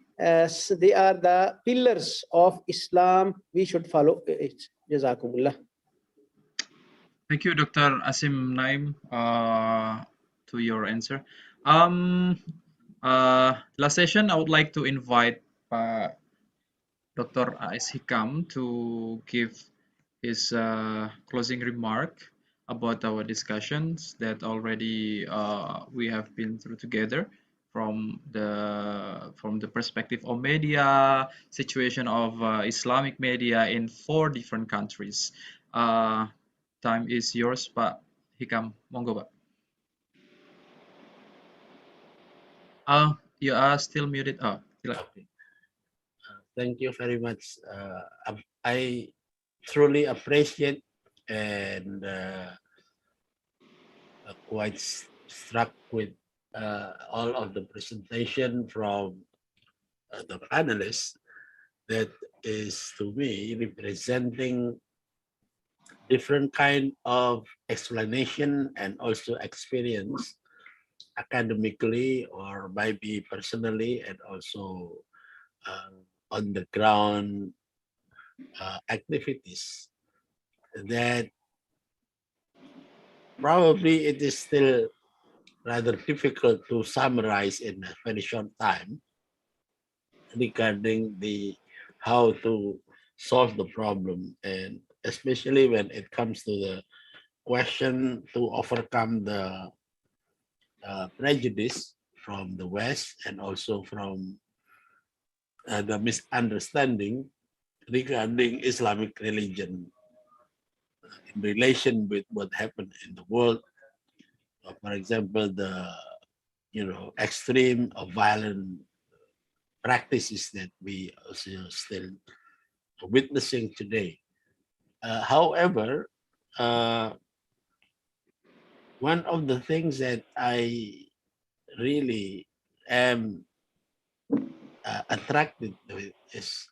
pillars of Islam. We should follow it. Jazakumullah. Thank you, Dr. Asim Naim, to your answer. Last session, I would like to invite Dr. A.S. Hikam to give his closing remark about our discussions that already we have been through together, from the perspective of media, situation of Islamic media in 4 different countries. Time is yours, Pak Hikam. Monggo, Pak. You are still muted. Okay. Thank you very much. I truly appreciate and quite struck with all of the presentation from the panelists that is, to me, representing different kind of explanation and also experience academically or maybe personally, and also on the ground activities that probably it is still rather difficult to summarize in a very short time regarding the how to solve the problem, and especially when it comes to the question to overcome the prejudice from the West and also from the misunderstanding regarding Islamic religion in relation with what happened in the world. For example, the extreme of violent practices that we also still witnessing today. However, one of the things that I really am attracted to it is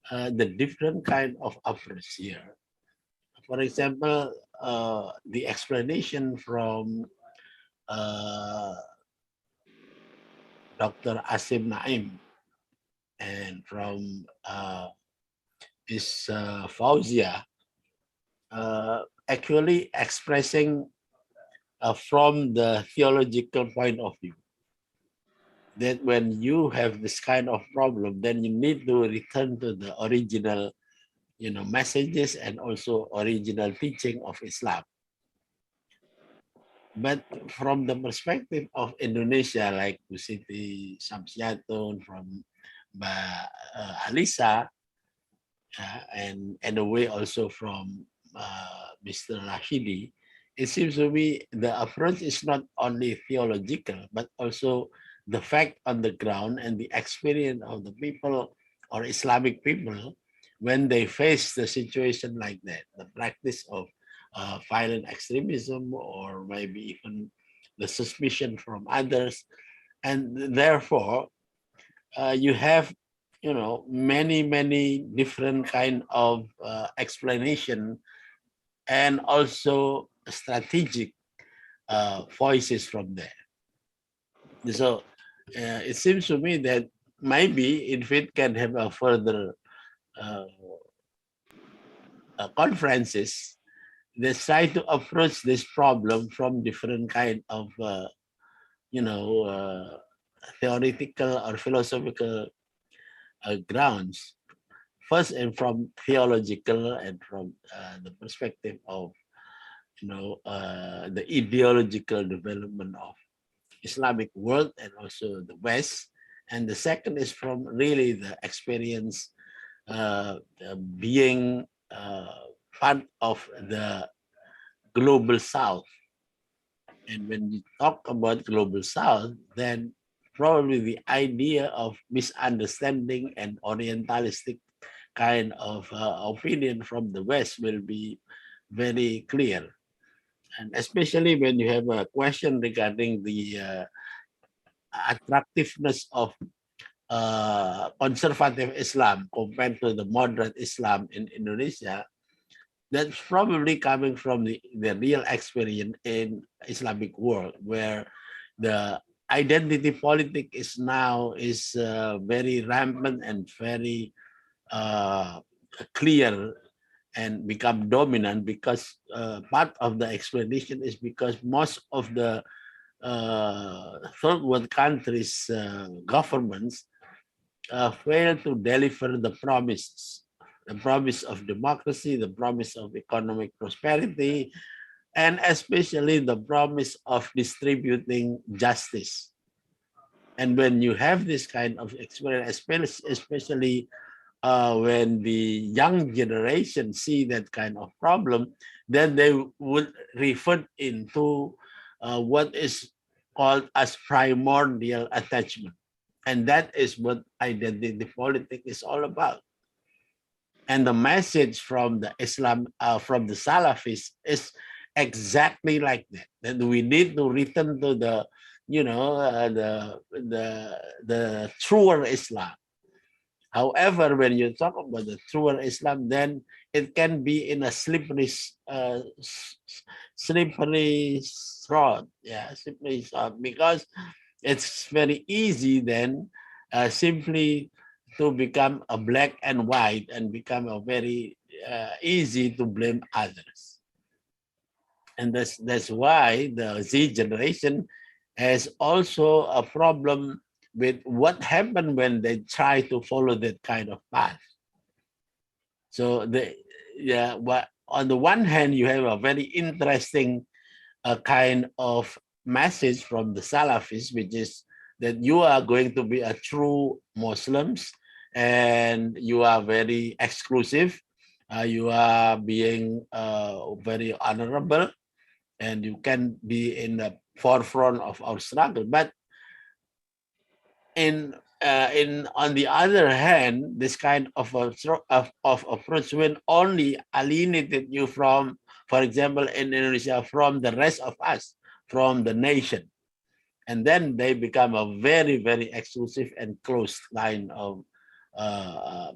the different kind of approach here. For example, the explanation from Dr. Asim Naim and from Ms. Fauzia, actually expressing from the theological point of view that when you have this kind of problem, then you need to return to the original messages and also original teaching of Islam. But from the perspective of Indonesia, like Bu Siti Samsiatun, from Alisa, and in a way also from Mr. Rashidi, it seems to me the approach is not only theological, but also the fact on the ground and the experience of the people or Islamic people when they face the situation like that, the practice of violent extremism or maybe even the suspicion from others. And therefore, you have, many different kind of explanation and also strategic voices from there. So it seems to me that maybe INFID can have a further conferences that try to approach this problem from different kind of, theoretical or philosophical grounds. First, and from theological and from the perspective of, the ideological development of Islamic world and also the West. And the second is from really the experience being part of the global South. And when you talk about global South, then probably the idea of misunderstanding and orientalistic kind of opinion from the West will be very clear. And especially when you have a question regarding the attractiveness of conservative Islam compared to the moderate Islam in Indonesia, that's probably coming from the real experience in Islamic world, where the identity politic is very rampant and very clear and become dominant, because part of the explanation is because most of the third world countries governments fail to deliver the promises, the promise of democracy, the promise of economic prosperity, and especially the promise of distributing justice. And when you have this kind of experience, especially when the young generation see that kind of problem, then they would revert into what is called as primordial attachment. And that is what identity politics is all about. And the message from the from the Salafis is exactly like that. That we need to return to the, the truer Islam. However, when you talk about the truer Islam, then it can be in a slippery road. Yeah, slippery road, because it's very easy then simply to become a black and white and become a very easy to blame others. And that's why the Z generation has also a problem with what happened when they try to follow that kind of path. So on the one hand, you have a very interesting kind of message from the Salafis, which is that you are going to be a true Muslims and you are very exclusive. You are being very honorable, and you can be in the forefront of our struggle. But on the other hand, this kind of approach will only alienated you from, for example, in Indonesia, from the rest of us, from the nation. And then they become a very, very exclusive and closed kind of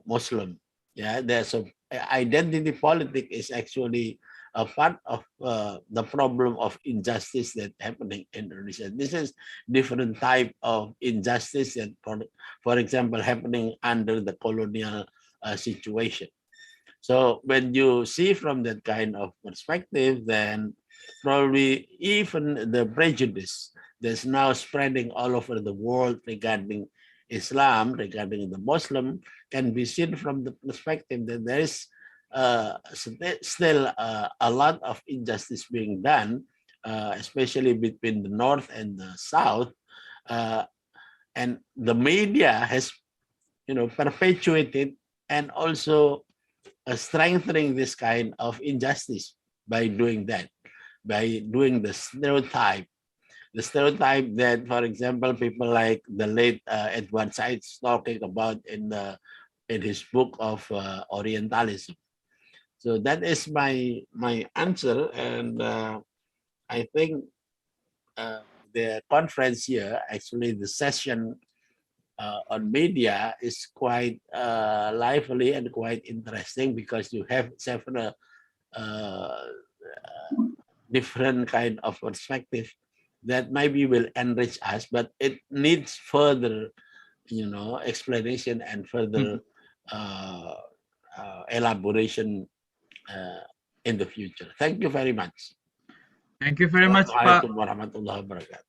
Muslim. Yeah, there's identity politics is actually a part of the problem of injustice that's happening in Indonesia. This is different type of injustice that, for example, happening under the colonial situation. So when you see from that kind of perspective, then probably even the prejudice that's now spreading all over the world regarding Islam, regarding the Muslim, can be seen from the perspective that there is still a lot of injustice being done, especially between the North and the South. And the media has, perpetuated and also strengthening this kind of injustice by doing that, by doing the stereotype. the stereotype that, for example, people like the late Edward Said's talking about in his book of Orientalism. So that is my answer, and I think the conference here, actually the session on media, is quite lively and quite interesting, because you have several different kind of perspective that maybe will enrich us, but it needs further, explanation and further elaboration in the future. Thank you very much. Thank you very much, Pak. Assalamualaikum warahmatullahi wabarakatuh.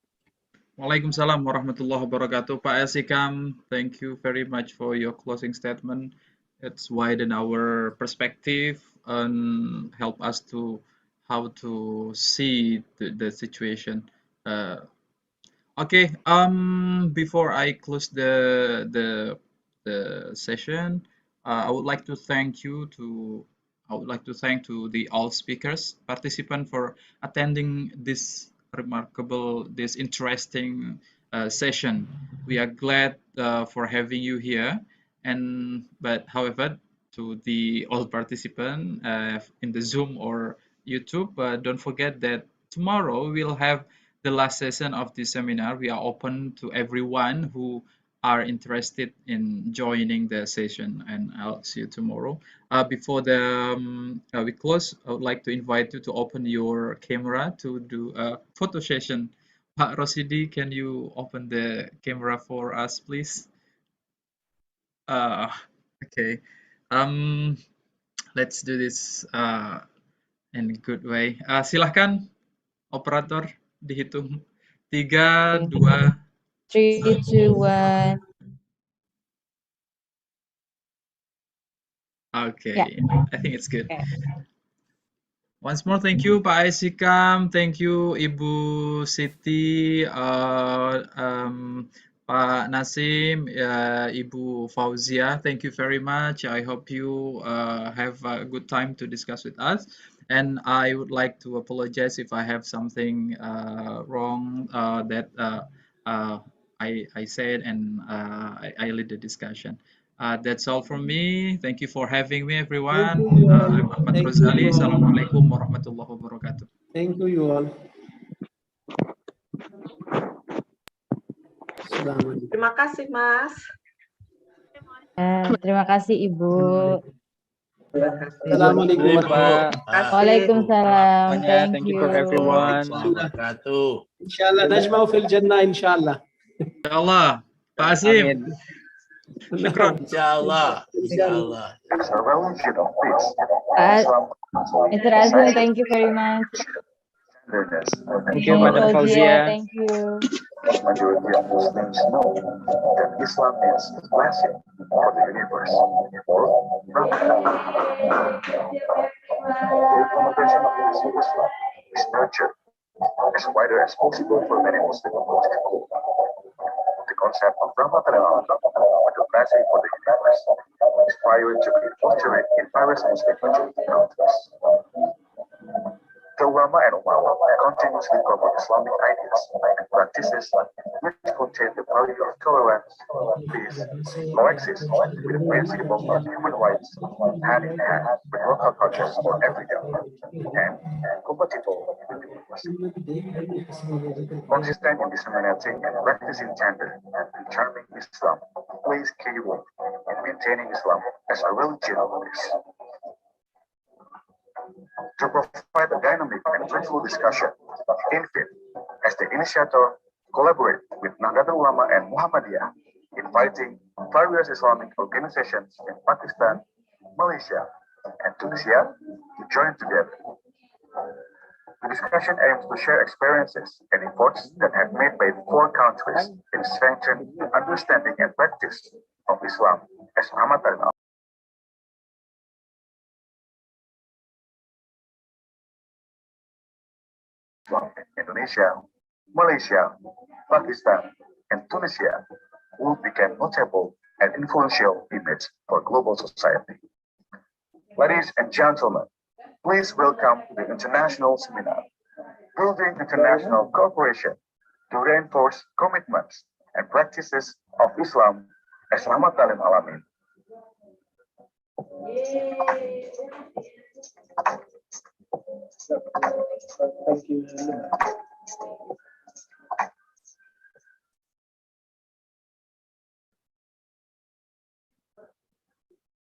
Waalaikumsalam warahmatullahi wabarakatuh. Pak Asikam, thank you very much for your closing statement. It's widen our perspective and help us to how to see the situation. Okay. Before I close the session, I would like to thank to the all speakers, participants for attending this interesting session. We are glad for having you here, but however, to the all participants in the Zoom or YouTube, don't forget that tomorrow we'll have the last session of this seminar. We are open to everyone who are interested in joining the session, and I'll see you tomorrow. Before we close, I would like to invite you to open your camera to do a photo session. Pak Rashidi, can you open the camera for us, please? Okay. Let's do this in a good way. Silahkan, operator, dihitung 3, 2, 3, 2, 1. Okay, Yeah. I think it's good. Okay. Once more, thank you, Pak Asikam. Thank you, Ibu Siti, Pak Nasim, Ibu Fauzia. Thank you very much. I hope you have a good time to discuss with us. And I would like to apologize if I have something wrong that I said, and I lead the discussion. That's all from me. Thank you for having me, everyone. I'm Ahmad Thank Rozali. you all. Assalamualaikum warahmatullahi wabarakatuh. Thank you all. Terima kasih, Mas. Terima kasih, Ibu. Assalamualaikum warahmatullahi wabarakatuh. Waalaikumsalam. Thank you. for everyone. Wabarakatuh. Inshallah, najma'u fil jannah, inshallah. Insyaallah. Pak Asim. Amin. Syukran. Insyaallah. Insyaallah. Mr. Azim, thank you very much. Thank you, Madam Fauzia. Thank you. Majority of Muslims know that Islam is blessing for the universe, or Rahmatan. The implementation of Islam is nurtured as wider as possible for many Muslim people. The concept of Rahmatan, the blessing for the universe, is prior to be fostered in various Muslim majority countries. The ulama and ulama continuously promote Islamic ideas and practices which contain the value of tolerance, peace, coexist with the principle of human rights, hand in hand with local cultures for every day, and compatible with the consistent in disseminating and practicing gender and charming Islam plays key role in maintaining Islam as a religion of peace. To provide a dynamic and fruitful discussion, INFID, as the initiator, collaborate with Nahdlatul Ulama and Muhammadiyah, inviting various Islamic organizations in Pakistan, Malaysia, and Tunisia to join together. The discussion aims to share experiences and efforts that have made by the 4 countries in strengthening understanding and practice of Islam as Rahmatan Indonesia, Malaysia, Pakistan, and Tunisia will become notable and influential image for global society. Ladies and gentlemen, please welcome the international seminar, Building International Cooperation to reinforce commitments and practices of Islam as Rahmatan Lil'Alamin. Thank you.